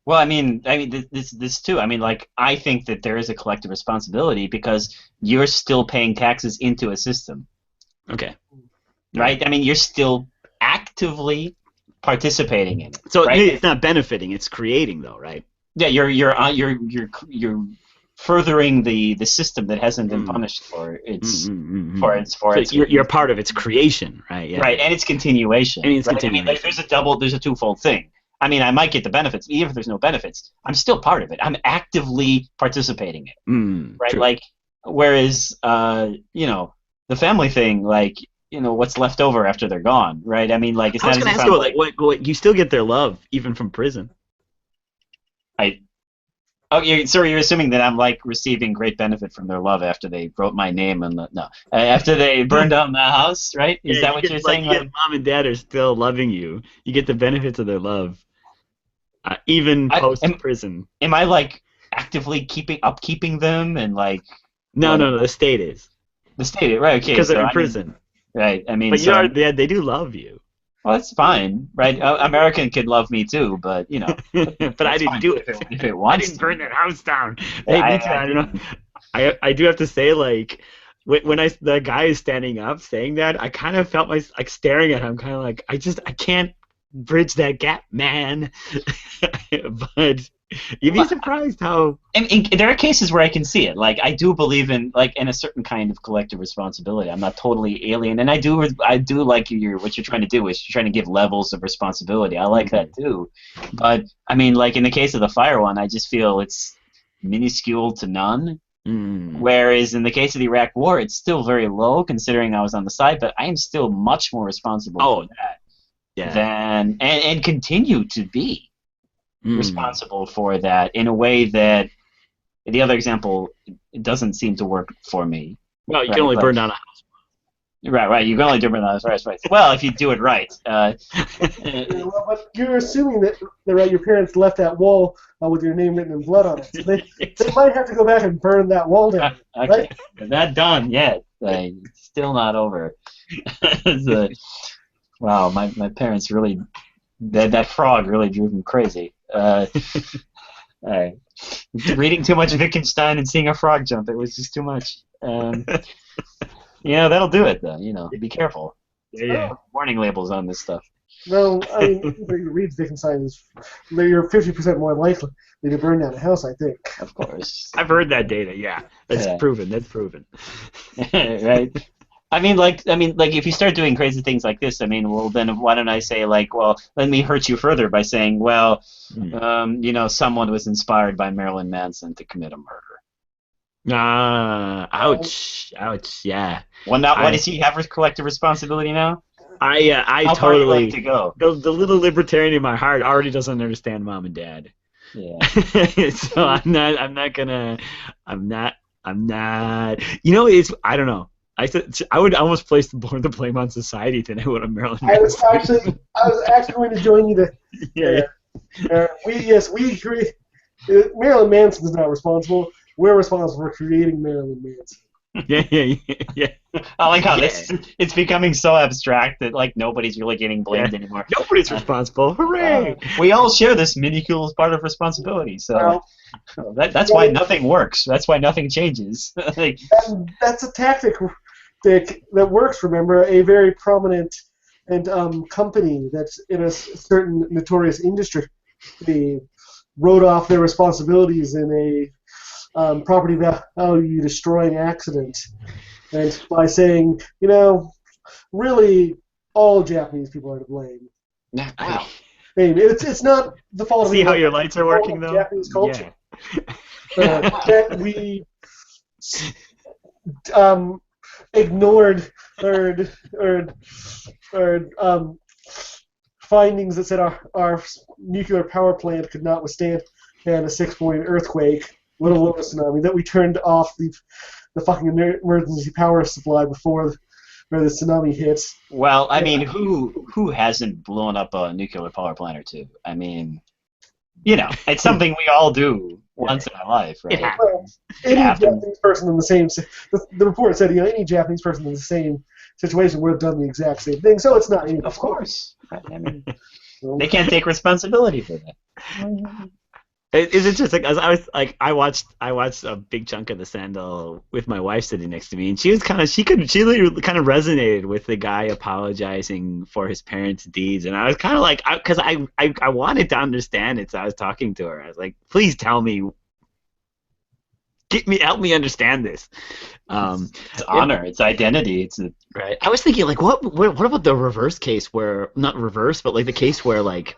Well, I mean, this too. I mean, like, I think that there is a collective responsibility because you're still paying taxes into a system, Okay. right? I mean, you're still actively participating in it, So right? it's not benefiting; it's creating, though, right? Yeah, you're furthering the system that hasn't been Mm. punished for Mm, its mm, mm, for mm. its for So its you're part of its creation, right? Yeah, right, yeah. and its continuation, And its right? I mean, continuation. there's a twofold thing. I mean, I might get the benefits, even if there's no benefits. I'm still part of it. I'm actively participating in it, right? True. Like, whereas, the family thing, like, what's left over after they're gone, right? I mean, like, it's I was not as going to if ask you, I'm like, like, what you still get their love even from prison. I. Oh, you're assuming that I'm like receiving great benefit from their love after they wrote my name and no, after they burned down the house, right? Is Yeah, that what you're saying? you get Like, mom and dad are still loving you. You get the benefits of their love, even post am prison. am I like actively keeping them and like No, what no, no. The state is the state, right? Okay, because they're so in I mean, prison. right? I mean, But so I'm they do love you. well, that's fine, right? American could love me too, but But I that's didn't fine do if it. it I wants didn't to. burn that house down. Yeah, Hey, me too. I I don't know. didn't. I do have to say, like, when the guy is standing up saying that, I kind of felt like staring at him, kind of like I can't bridge that gap, man. But you'd be Well, surprised how. and there are cases where I can see it. Like I do believe in like in a certain kind of collective responsibility. I'm not totally alien, and I do like what you're trying to do is you're trying to give levels of responsibility. I like that too, but I mean, like in the case of the fire one, I just feel it's minuscule to none. Mm. Whereas in the case of the Iraq War, it's still very low considering I was on the side, but I am still much more responsible for Oh, that yeah. and continue to be Mm. responsible for that in a way that the other example it doesn't seem to work for me, Well, you can right? only But burn down a right. You can only do it on the right. Well, if you do it right, Yeah, well, but you're assuming that right, your parents left that wall with your name written in blood on it. So they might have to go back and burn that wall down, okay, right? not done yet. Still not over. So, wow, my parents really that frog really drove them crazy. Reading too much Wittgenstein and seeing a frog jump, it was just too much. That'll do it though. Be careful. Yeah, yeah. Warning labels on this stuff. No, I mean, anybody who reads Wittgenstein you're 50% more likely to burn down a house, I think. Of course. I've heard that data. Yeah, that's Yeah. proven. That's proven. Right. like, if you start doing crazy things like this, I mean, well, then why don't I say, like, well, let me hurt you further by saying, well, Hmm. someone was inspired by Marilyn Manson to commit a murder. Ah, Uh, ouch, ouch. Yeah, Well, now, why I, does he have collective responsibility now? I How far are you willing totally. to go? The little libertarian in my heart already doesn't understand mom and dad. Yeah. So I'm not gonna I'm not I'm not you know it's I don't know. I would almost place the blame on society than I would on Marilyn Manson. I was actually going to join you Yeah, there. We agree. Marilyn Manson's not responsible. We're responsible for creating Marilyn Manson. yeah, yeah, yeah, I like how yeah, this it's becoming so abstract that like nobody's really getting yeah. blamed anymore. Nobody's Uh, responsible. Hooray! we all share this minuscule part of responsibility, so Well, that's why nothing works. That's why nothing changes. Like, that's a tactic that works. Remember, a very prominent and company that's in a certain notorious industry, they wrote off their responsibilities in a property value destroying accident, and by saying, really, all Japanese people are to blame. wow. I mean, it's not the fault of See how anyone. your lights are It's the fault working of though? Japanese culture. Yeah. That we um, ignored or findings that said our nuclear power plant could not withstand a 6-point earthquake, let alone a tsunami. That we turned off the fucking emergency power supply before the tsunami hits. Well, I mean, who hasn't blown up a nuclear power plant or two? I mean, it's something we all do once in our life, It right? Well, happens. It any happens. Japanese person in the same the report said any Japanese person in the same situation would have done the exact same thing. So it's not any Of course. I mean, So, they can't take responsibility for that. It's interesting as I watched a big chunk of the Sandal with my wife sitting next to me, and she was she literally kind of resonated with the guy apologizing for his parents' deeds, and I was kind of like, because I wanted to understand it, so I was talking to her. I was like, please tell me, help me understand this. It's honor. It's identity. Right. I was thinking like, what about the reverse case where not reverse, but like the case where like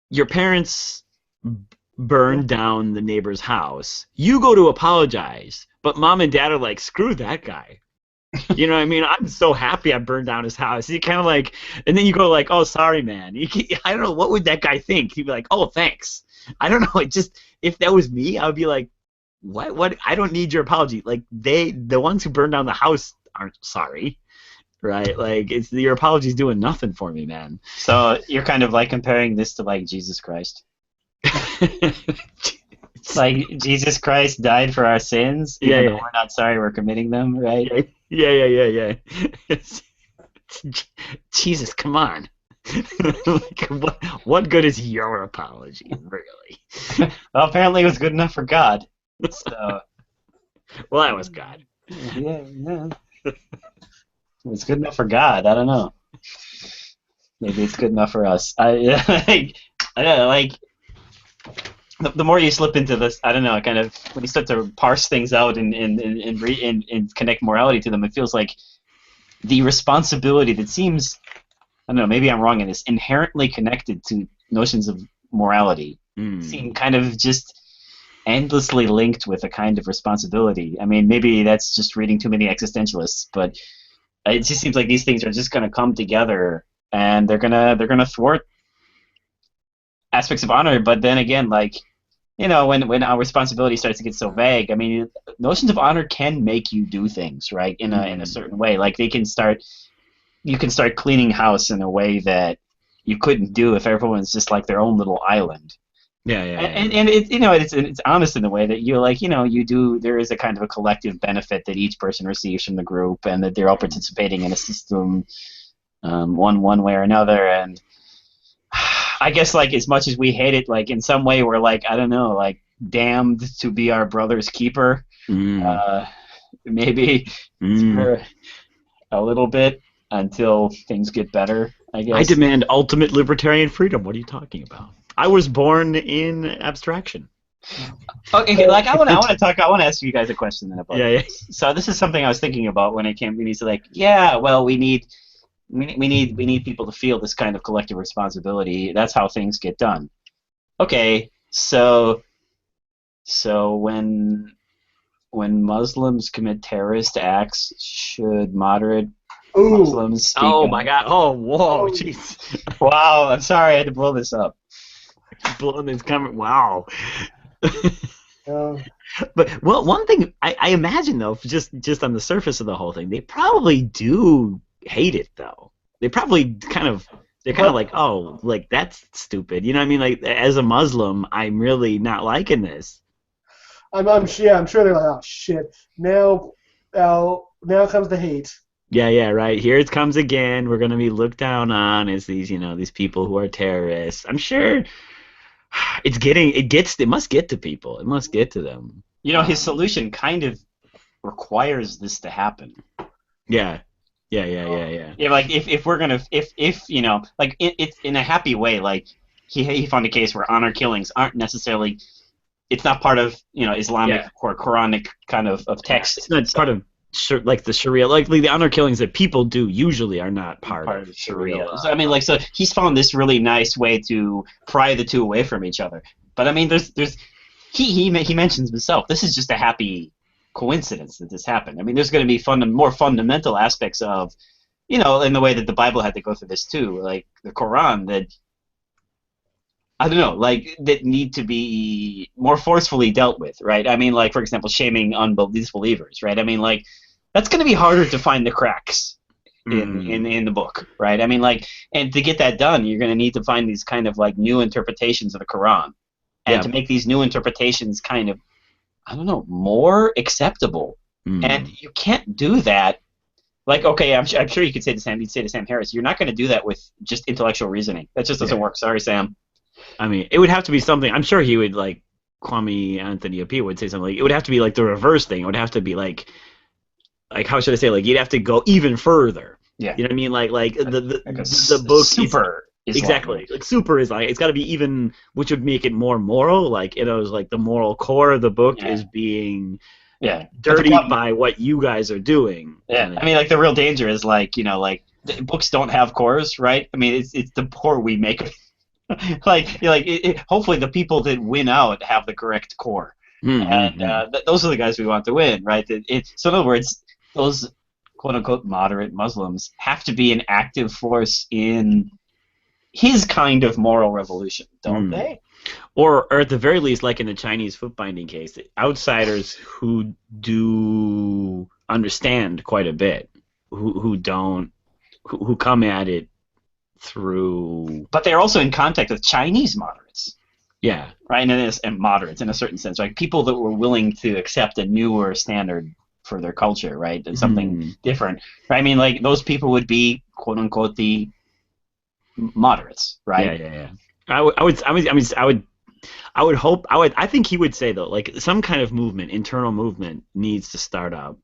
your parents burned down the neighbor's house. You go to apologize, but mom and dad are like, screw that guy. You know what I mean? I'm so happy I burned down his house. You kind of like, and then you go like, oh, sorry, man. I don't know, what would that guy think? He'd be like, oh, thanks. I don't know. It just, if that was me, I would be like, what? I don't need your apology. Like the ones who burned down the house aren't sorry, right? Like it's your apology's doing nothing for me, man. So you're kind of like comparing this to like Jesus Christ. Like Jesus Christ died for our sins, even though we're not sorry we're committing them, right? Yeah. Jesus, come on. Like, what good is your apology, really? Well, apparently it was good enough for God. So Well, that was God. yeah. It's good enough for God. I don't know. Maybe it's good enough for us. I don't know, like the more you slip into this, I don't know, kind of when you start to parse things out and connect morality to them, it feels like the responsibility that seems, I don't know, maybe I'm wrong in this, inherently connected to notions of morality seem kind of just endlessly linked with a kind of responsibility. I mean, maybe that's just reading too many existentialists, but it just seems like these things are just going to come together and they're gonna thwart aspects of honor. But then again, like, when our responsibility starts to get so vague, I mean, notions of honor can make you do things, right, in a certain way. Like you can start cleaning house in a way that you couldn't do if everyone's just like their own little island. Yeah. And it's honest in the way that you're like, you do, there is a kind of a collective benefit that each person receives from the group, and that they're all participating in a system, one way or another. And I guess, like, as much as we hate it, like, in some way we're like, I don't know, like, damned to be our brother's keeper. Maybe for a little bit until things get better, I guess. I demand ultimate libertarian freedom. What are you talking about? I was born in abstraction. Okay, like I want to ask you guys a question then about Yeah, yeah. this. So this is something I was thinking about when he's like, yeah, well, we need people to feel this kind of collective responsibility. That's how things get done. Okay, so when Muslims commit terrorist acts, should moderate Ooh. Muslims speak Oh my up? God. Oh, whoa. Oh. Jeez. Wow, I'm sorry I had to blow this up. Blowing this coming. Wow. Uh, But well, one thing I imagine though, just on the surface of the whole thing, they probably do hate it though. They probably they're kind of Well, like, oh, like that's stupid. You know what I mean? Like as a Muslim, I'm really not liking this. I'm sure they're like, oh shit. Now comes the hate. Yeah, yeah, right. Here it comes again. We're gonna be looked down on as these, these people who are terrorists. I'm sure it must get to people. It must get to them. his Um, solution kind of requires this to happen. yeah, yeah, yeah, yeah, yeah. Yeah, like if we're gonna if like it's in a happy way, like he found a case where honor killings aren't necessarily, it's not part of Islamic Yeah. or Quranic kind of Yeah, text. it's not So part of like the Sharia. Like the honor killings that people do usually are not part part of of Sharia Sharia. law. So I mean, like, so he's found this really nice way to pry the two away from each other. But I mean, there's he mentions himself. This is just a happy coincidence that this happened. I mean, there's going to be more fundamental aspects of, in the way that the Bible had to go through this too, like the Quran, that I don't know, like that need to be more forcefully dealt with, right? I mean, like for example, shaming disbelievers, right? I mean, like that's going to be harder to find the cracks Mm, in the book, right? I mean, like, and to get that done, you're going to need to find these kind of like new interpretations of the Quran, and yeah. to make these new interpretations kind of, I don't know, more acceptable. And Mm, you can't do that. Like, okay, I'm sure you could say to Sam, you'd say to Sam Harris, you're not going to do that with just intellectual reasoning. That just doesn't yeah. work. Sorry, Sam. I mean, it would have to be something. I'm sure he would like Kwame Anthony Appiah would say something like it would have to be like the reverse thing. It would have to be like how should I say, like you'd have to go even further. Yeah, You know what I mean? Like like a the book is super Islamic. exactly like super is like it's got to be even, which would make it more moral. Like it's like the moral core of the book Yeah, is being yeah. But the dirtied problem, by what you guys are doing, yeah, kind of I mean, thing. like the real danger is like like books don't have cores, right? I mean, it's the core we make. Hopefully the people that win out have the correct core, and Mm-hmm. those are the guys we want to win, right? So in other words, those quote unquote moderate Muslims have to be an active force in his kind of moral revolution, don't Mm. they? Or at the very least, like in the Chinese foot binding case, outsiders who do understand quite a bit, who don't, who come at it through, But they're also in contact with Chinese moderates, yeah. right? And moderates in a certain sense, like people that were willing to accept a newer standard for their culture, right? And something Hmm. different. Right? I mean, like those people would be quote unquote the moderates, Yeah, right? yeah, yeah. I think he would say though, like some kind of movement, internal movement needs to start up,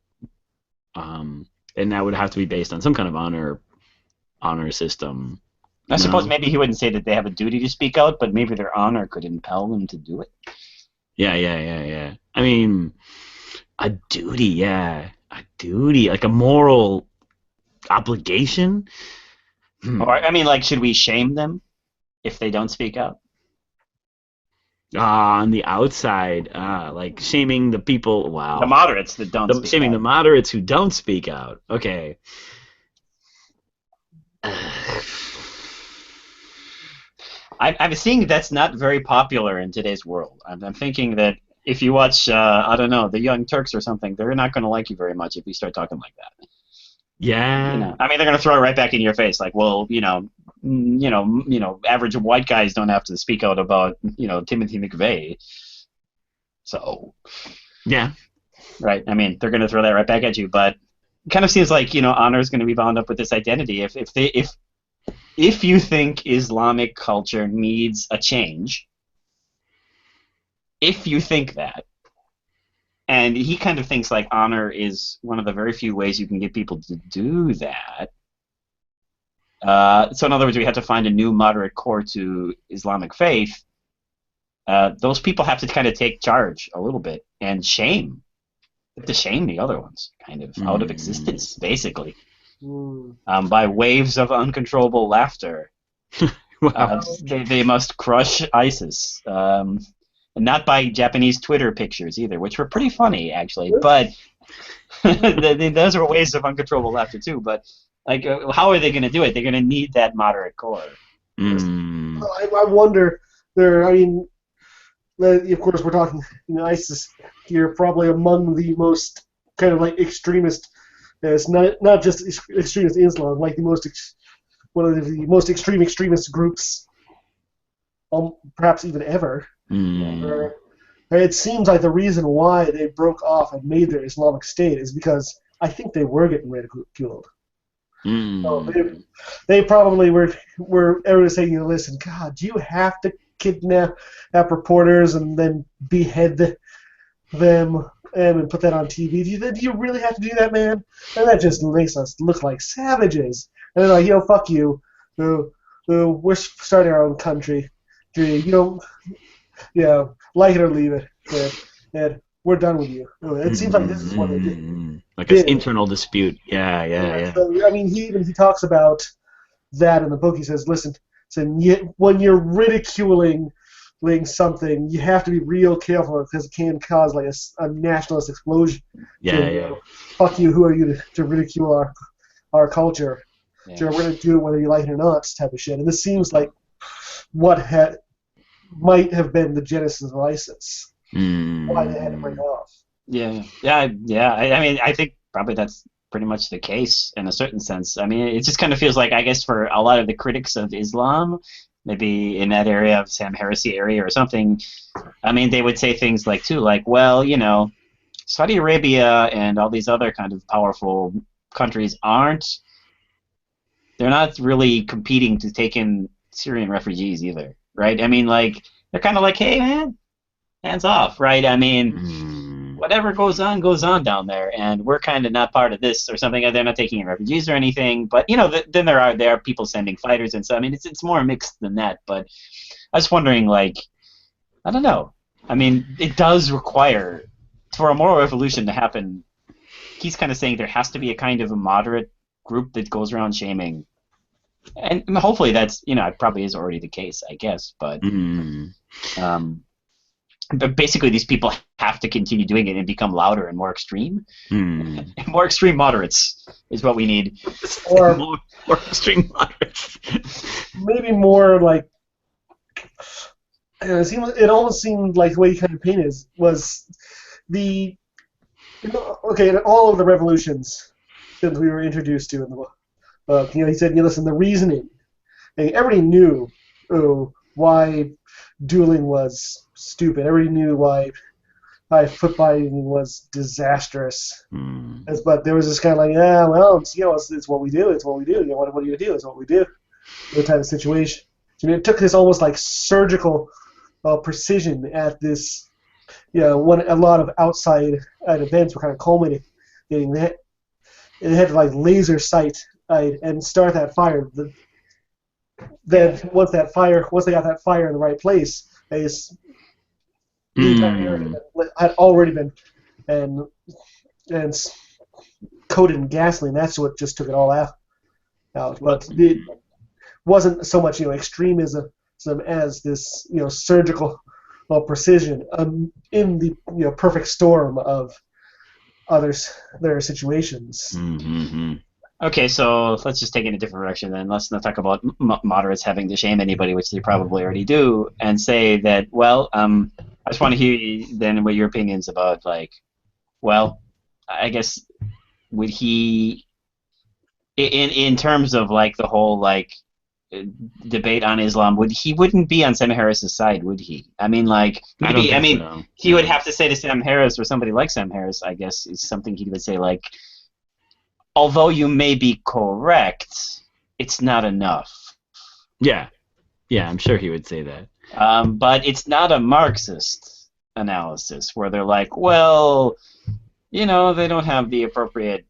and that would have to be based on some kind of honor system, I you suppose know? maybe he wouldn't say that they have a duty to speak out, but maybe their honor could impel them to do it. Yeah, yeah, yeah, yeah. I mean, a duty, yeah, a duty, like a moral obligation. Or Hmm. I mean, like, should we shame them if they don't speak out? On the outside, like shaming the people. The Wow, moderates that don't speak shaming the out. moderates who don't speak out. Okay. I'm seeing that's not very popular in today's world. I'm thinking that if you watch, I don't know, the Young Turks or something, they're not going to like you very much if you start talking like that. Yeah. I mean, they're going to throw it right back in your face, like, well, average white guys don't have to speak out about, Timothy McVeigh. So, Yeah. right? I mean, they're going to throw that right back at you, but it kind of seems like honor is going to be bound up with this identity. If you think Islamic culture needs a change, if you think that, and he kind of thinks like honor is one of the very few ways you can get people to do that. So in other words, we have to find a new moderate core to Islamic faith. those people have to kind of take charge a little bit and to shame the other ones, kind of out of existence, basically, Mm. by waves of uncontrollable laughter. Wow. They must crush ISIS. And not by Japanese Twitter pictures either, which were pretty funny, actually. But those are waves of uncontrollable laughter, too. But like, how are they going to do it? They're going to need that moderate core. Mm. I wonder. I mean, of course, we're talking ISIS here, probably among the most kind of like extremist. It's not just extremist Islam, like one of the most extremist groups, perhaps even ever. Mm. It seems like the reason why they broke off and made their Islamic State is because I think they were getting ridiculed. So they probably were everyone saying, listen, God, do you have to kidnap reporters and then behead them and put that on TV? Do you really have to do that, man? And that just makes us look like savages. And they're like, fuck you. We're starting our own country. Like it or leave it. And we're done with you. It seems like this is what they did. Like an internal dispute. Yeah. So, I mean, he talks about that in the book. He says, listen, when you're ridiculing something, you have to be real careful because it can cause like a nationalist explosion. Yeah. Fuck you, who are you to ridicule our culture? Yeah. So we're going to do it whether you like it or not, type of shit. And this seems like what might have been the genesis of ISIS. Why they had to break off. Yeah. I mean, I think probably that's pretty much the case in a certain sense. I mean, it just kind of feels like, I guess, for a lot of the critics of Islam, maybe in that area of Sam Heresy area or something, I mean, they would say things like, well, Saudi Arabia and all these other kind of powerful countries they're not really competing to take in Syrian refugees either, right? I mean, like, they're kind of like, hey, man, hands off, right? I mean, whatever goes on down there, and we're kind of not part of this or something. They're not taking in refugees or anything, but then there are people sending fighters, and so I mean, it's more mixed than that. But I was wondering, like, I don't know. I mean, it does require for a moral revolution to happen. He's kind of saying there has to be a kind of a moderate group that goes around shaming, and hopefully that's it probably is already the case, I guess, but. But basically, these people have to continue doing it and become louder and more extreme. More extreme moderates is what we need. Or more extreme moderates. Maybe more like it almost seemed like the way he kind of painted was in all of the revolutions that we were introduced to in the book. He said, listen, the reasoning. And everybody knew why dueling was stupid. Everybody knew why foot fighting was disastrous. But there was this kind of like, it's what we do. It's what we do. What are you gonna do? It's what we do. The type of situation. I mean, it took this almost like surgical precision at this. When a lot of outside events were kind of culminating, it had to like laser sight and start that fire. Then once they got that fire in the right place, the entire area had already been and coated in gasoline. That's what just took it all out. But it wasn't so much extremism as this surgical precision in the perfect storm of their situations. Okay, so let's just take it in a different direction then. Let's not talk about moderates having to shame anybody, which they probably already do, and say that, well, I just want to hear then what your opinions about, like, well, I guess, would he, in terms of, like, the whole, like, debate on Islam, wouldn't be on Sam Harris's side, would he? I mean, like, maybe, so. He would have to say to Sam Harris, or somebody like Sam Harris, I guess, is something he would say, like, although you may be correct, it's not enough. Yeah, I'm sure he would say that. But it's not a Marxist analysis where they're like, well, they don't have the appropriate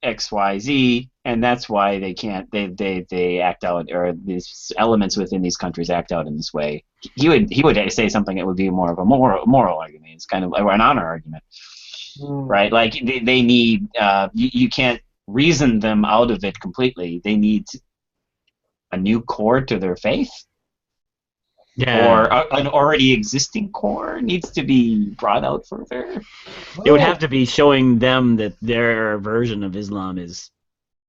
X, Y, Z, and that's why they can't. They act out, or these elements within these countries act out in this way. He would say something that would be more of a moral argument. It's kind of or an honor argument, Mm. right? Like they need. You can't reason them out of it completely. They need a new core to their faith, or Yeah. an already existing core needs to be brought out further. It would Well, have to be showing them that their version of Islam is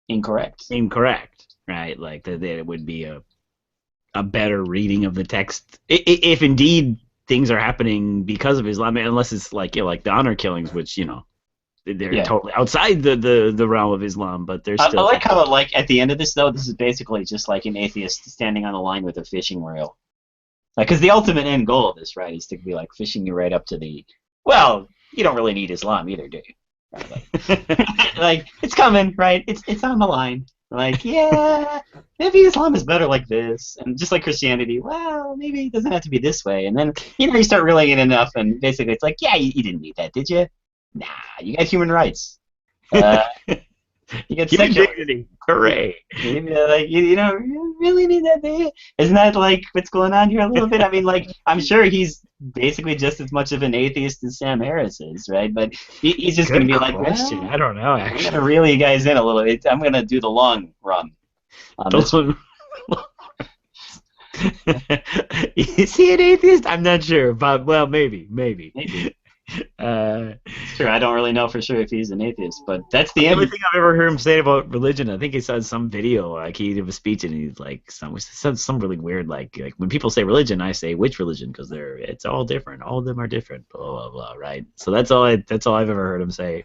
Incorrect. incorrect, right? Like that it would be a better reading of the text, if indeed things are happening because of Islam, unless it's like like the honor killings, which they're Yeah. totally outside the realm of Islam, but they're I still. like how, like, at the end of this, though, this is basically just like an atheist standing on a line with a fishing reel. Like, because the ultimate end goal of this, right, is to be, like, fishing you right up to the... Well, you don't really need Islam either, do you? Right, like, like, it's coming, right? It's on the line. Like, yeah, maybe Islam is better like this. And just like Christianity, well, maybe it doesn't have to be this way. And then, you start reeling it enough, and basically it's like, yeah, you didn't need that, did you? Nah, you got human rights. You get Human secular. dignity. Hooray. Like, you really need that, do you? Isn't that like what's going on here a little bit? I mean, like, I'm sure he's basically just as much of an atheist as Sam Harris is, right? But he's just going to be like, question. well, I don't know, I'm actually. going to reel you guys in a little bit. I'm going to do the long run on this. Is he an atheist? I'm not sure, but well, maybe. Maybe. Uh, Sure, I don't really know for sure if he's an atheist, but that's the the only end. thing I've ever heard him say about religion, I think he said some video, like he did a speech, and he's like said some really weird, like when people say religion, I say which religion, because it's all different, all of them are different, blah blah blah, right? So that's all I've ever heard him say.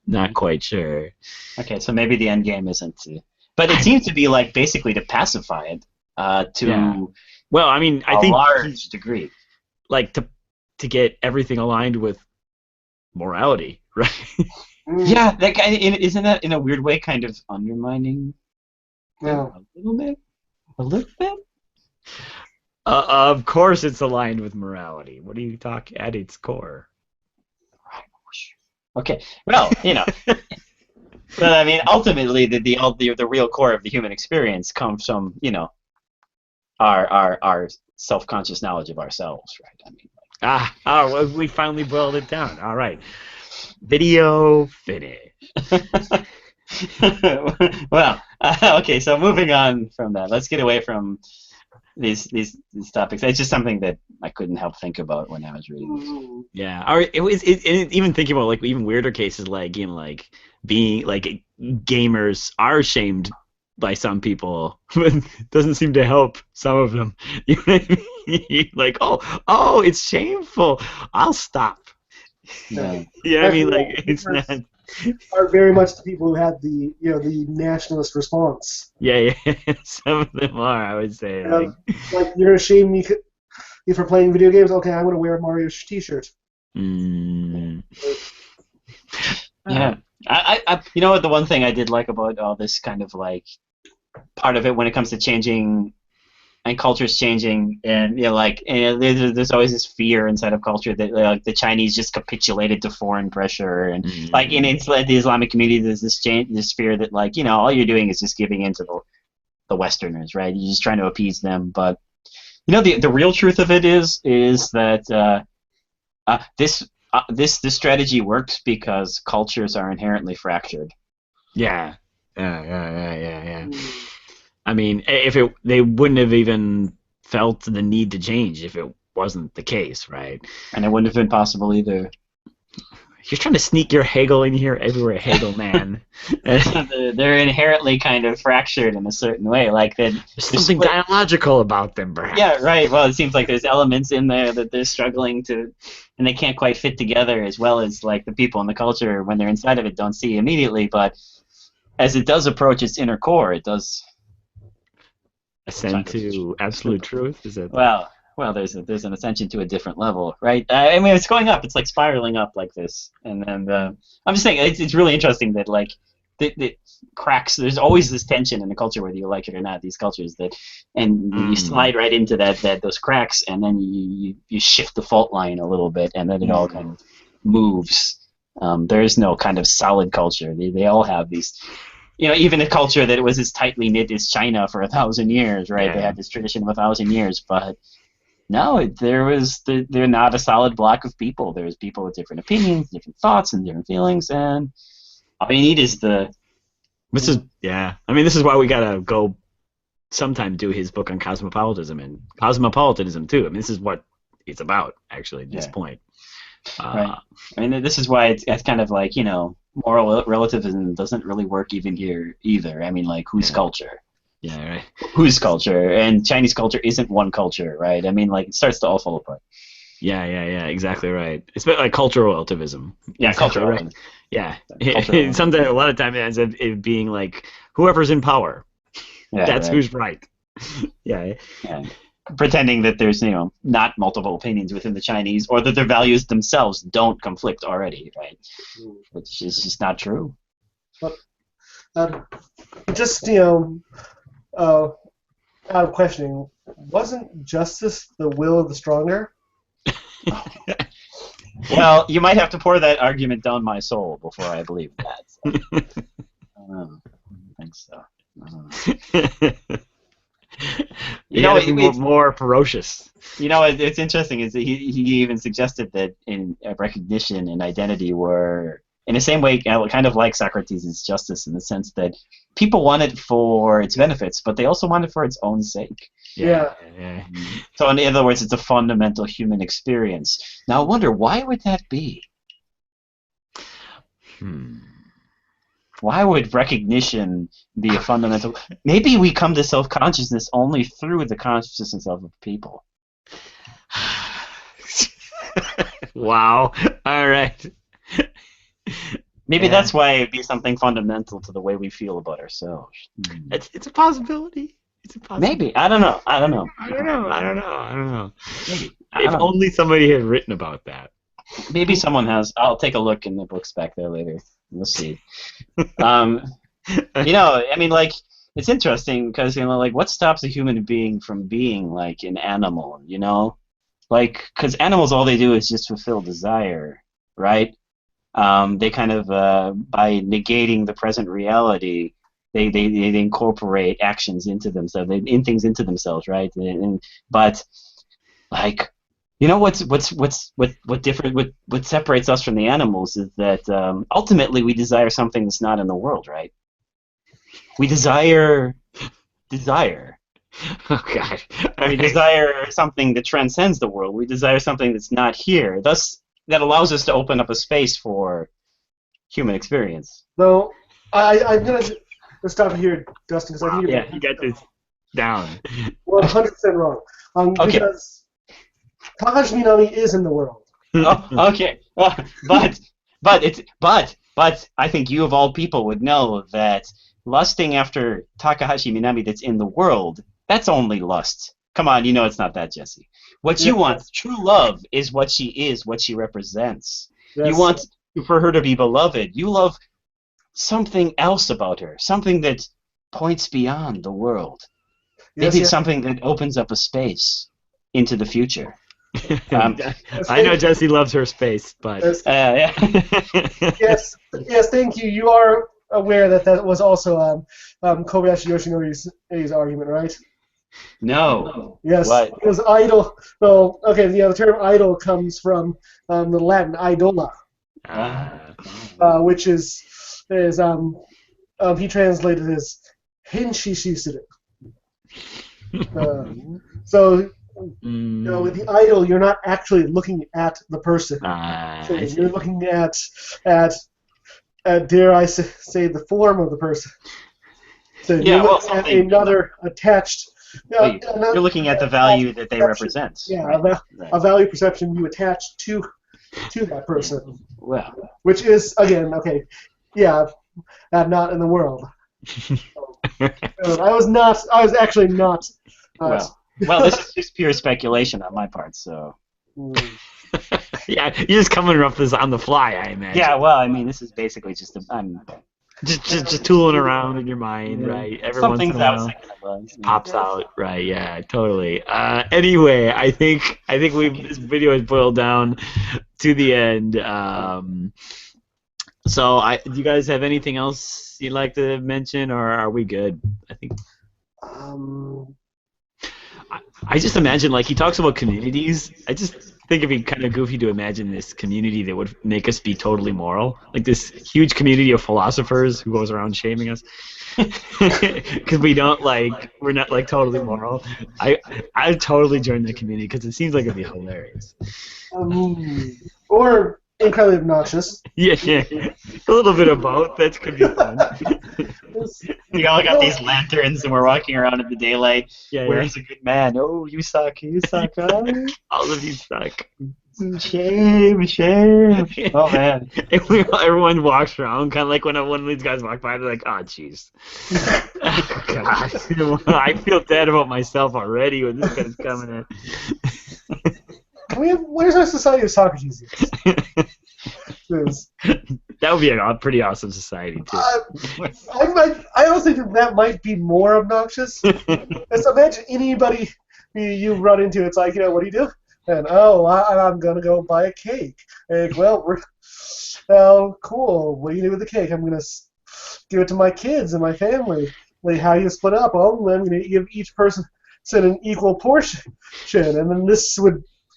Not quite sure. Okay, so maybe the end game isn't to... But it seems to be, like, basically to pacify it to Yeah. Well, I mean, I a think large degree. like to get everything aligned with morality, right? Yeah, that kind of, isn't that in a weird way kind of undermining yeah. a little bit? A little bit? Of course, it's aligned with morality. What do you talk at its core? Okay, well, but I mean, ultimately, the real core of the human experience comes from our self-conscious knowledge of ourselves, right? I mean, Well, we finally boiled it down. All right, video finish. well, okay. So moving on from that, let's get away from these topics. It's just something that I couldn't help think about when I was reading this. Yeah, or even thinking about like even weirder cases, like like being like gamers are shamed by some people, but doesn't seem to help some of them. You know what I mean? Like, oh, it's shameful. I'll stop. Yeah. Yeah, I mean, like it's not. Are very much the people who had the the nationalist response. Yeah, some of them are. I would say. Like you're gonna shame me for playing video games. Okay, I'm gonna wear a Mario T-shirt. Mm. Yeah. I the one thing I did like about all this kind of like part of it when it comes to changing and cultures changing, and there's always this fear inside of culture that the Chinese just capitulated to foreign pressure, and like in the Islamic community there's this fear that all you're doing is just giving in to the Westerners, right? You're just trying to appease them, but the real truth of it is that this strategy works because cultures are inherently fractured. Yeah. I mean, they wouldn't have even felt the need to change if it wasn't the case, right? And it wouldn't have been possible either. You're trying to sneak your Hegel in here everywhere, Hegel man. They're inherently kind of fractured in a certain way, like that. There's something dialogical about them, perhaps. Yeah, right. Well, it seems like there's elements in there that they're struggling to, and they can't quite fit together as well as like the people in the culture when they're inside of it don't see immediately. But as it does approach its inner core, it does ascend to absolute truth. Is it? Well, there's an ascension to a different level, right? I mean, it's going up. It's like spiraling up like this, and I'm just saying it's really interesting that like the cracks. There's always this tension in the culture, whether you like it or not. These cultures and you slide right into those cracks, and then you shift the fault line a little bit, and then it all kind of moves. There is no kind of solid culture. They all have these even a culture that was as tightly knit as China for 1,000 years, right? Yeah. They had this tradition of 1,000 years, but no, they're not a solid block of people. There's people with different opinions, different thoughts, and different feelings, and all you need is the This is I mean, this is why we gotta go sometime do his book on cosmopolitanism and cosmopolitanism too. I mean, this is what it's about actually at this point. Right. I mean, this is why it's kind of like, moral relativism doesn't really work even here either. I mean, like, whose culture? Yeah, right. Whose culture? And Chinese culture isn't one culture, right? I mean, like, it starts to all fall apart. Yeah, exactly right. It's like cultural relativism. Yeah, exactly cultural. Right. Yeah. Cultural. Sometimes, a lot of time it ends up it being like whoever's in power. Yeah, that's right. who's right. Yeah. Pretending that there's, not multiple opinions within the Chinese, or that their values themselves don't conflict already, right? Which is just not true. But just out of questioning, wasn't justice the will of the stronger? Well, you might have to pour that argument down my soul before I believe that. So. I don't think so. More ferocious. It's interesting is that he even suggested that in recognition and identity were, in the same way, kind of like Socrates' justice, in the sense that people want it for its benefits, but they also want it for its own sake. Yeah. So in other words, it's a fundamental human experience. Now I wonder, why would that be? Why would recognition be a fundamental... Maybe we come to self-consciousness only through the consciousness of people. Wow. All right. Maybe that's why it'd be something fundamental to the way we feel about ourselves. It's a possibility. It's a possibility. Maybe. I don't know. I don't know. Maybe. If only somebody had written about that. Maybe someone has. I'll take a look in the books back there later. We'll see. I mean, like, it's interesting because, like, what stops a human being from being, like, an animal, Like, because animals, all they do is just fulfill desire, right? They kind of, by negating the present reality, they incorporate actions into themselves, things into themselves, right? But, like, what separates us from the animals is that ultimately we desire something that's not in the world, right? We desire. Oh God. We desire something that transcends the world. We desire something that's not here. Thus, that allows us to open up a space for human experience. Though I'm gonna stop here, Dustin, because I think you got this down. 100% wrong. Okay. Because Takashi Minami is in the world. Oh, okay. But I think you of all people would know that lusting after Takahashi Minami that's in the world, that's only lust. Come on, it's not that, Jesse. What you want, true love, is what she is, what she represents. Yes. You want for her to be beloved. You love something else about her, something that points beyond the world. Maybe it's something that opens up a space into the future. I know Jesse loves her space, but yeah. yes, thank you. You are aware that was also Kobayashi Yoshinori's argument, right? No. Yes. What? Because idol. Well, okay. The term idol comes from the Latin idola, which is he translated as hinshishisuru. So. With the idol, you're not actually looking at the person. You're looking at dare I say, the form of the person. So you're looking at another attached. You're looking at the value that they represent. Yeah, right? A value perception you attach to that person. Well, which is again not in the world. I was actually not. Well, this is just pure speculation on my part, so. Yeah, you're just coming up with this on the fly, I imagine. Yeah, well, I mean, this is basically just just tooling around in your mind, right? Every once in a while, pops out, right? Yeah, totally. Anyway, I think this video has boiled down to the end. So, do you guys have anything else you'd like to mention, or are we good? I think Um, I just imagine, like, he talks about communities. I just think it'd be kind of goofy to imagine this community that would make us be totally moral, like this huge community of philosophers who goes around shaming us because we're not like totally moral. I I'd totally join that community because it seems like it'd be hilarious. or incredibly obnoxious. Yeah, yeah, a little bit of both. That could be fun. We all got these lanterns and we're walking around in the daylight. Yeah, yeah. Where's a good man? Oh, you suck. You suck. Oh, All of you suck. shame, shame. Oh, man. Everyone walks around, kind of like when one of these guys walk by, they're like, "Oh, jeez, oh, God, I feel bad about myself already when this guy's coming Where's our society of Socrates? That would be a pretty awesome society too. I don't think that might be more obnoxious. Just imagine anybody you run into. It's like, what do you do? And I'm gonna go buy a cake. And cool. What do you do with the cake? I'm gonna give it to my kids and my family. Like, how do you split up? Oh, I'm gonna give each person an equal portion, and then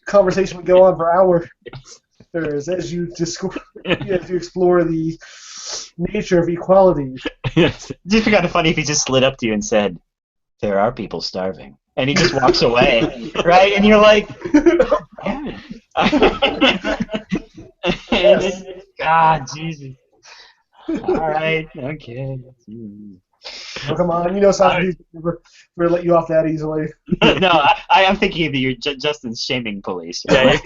conversation would go on for hours as you explore the nature of equality. Yes. It'd just be kind of funny if he just slid up to you and said, "There are people starving," and he just walks away, right? And you're like, "Yeah." Yes. God, Jesus. All right, okay. Oh, come on, Socrates never let you off that easily. No, I'm thinking of Justin's shaming police. Right?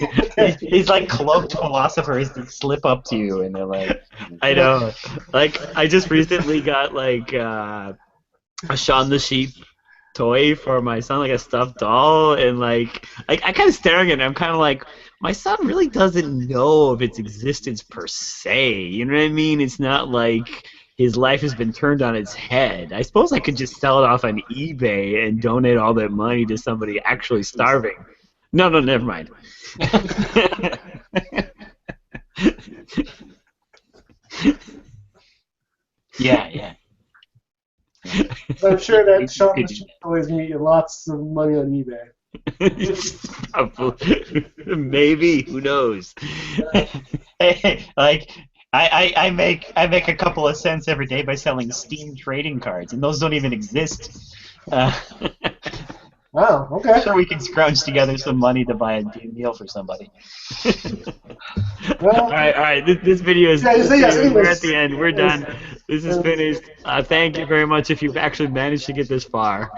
He's like cloaked philosophers that slip up to you and they're like, I know. Like, I just recently got like a Shaun the Sheep toy for my son, like a stuffed doll, and like I kind of staring at it. I'm kind of like, my son really doesn't know of its existence per se. You know what I mean? It's not like his life has been turned on its head. I suppose I could just sell it off on eBay and donate all that money to somebody actually starving. No, never mind. yeah. I'm sure that Shaun the Sheep toys can get you lots of money on eBay. Maybe, who knows? Like, I make a couple of cents every day by selling Steam trading cards, and those don't even exist. Wow, okay. I'm sure we can scrounge together some money to buy a meal for somebody. Well, all right. This video is. We're at the end. We're done. This is finished. Thank you very much if you've actually managed to get this far.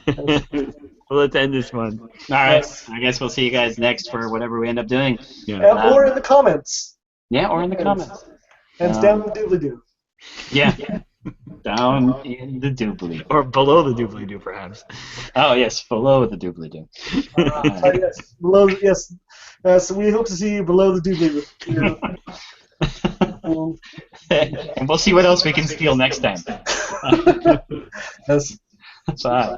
Well, let's end this one. All right. I guess we'll see you guys next for whatever we end up doing. Yeah. or in the comments. Yeah, or in the comments. And it's down in the doobly-doo. Yeah. Down in the doobly. Or below the doobly-doo, perhaps. Oh, yes, below the doobly-doo. Yes, below. Yes. So we hope to see you below the doobly-doo. And we'll see what else we can steal next time. Yes. Bye.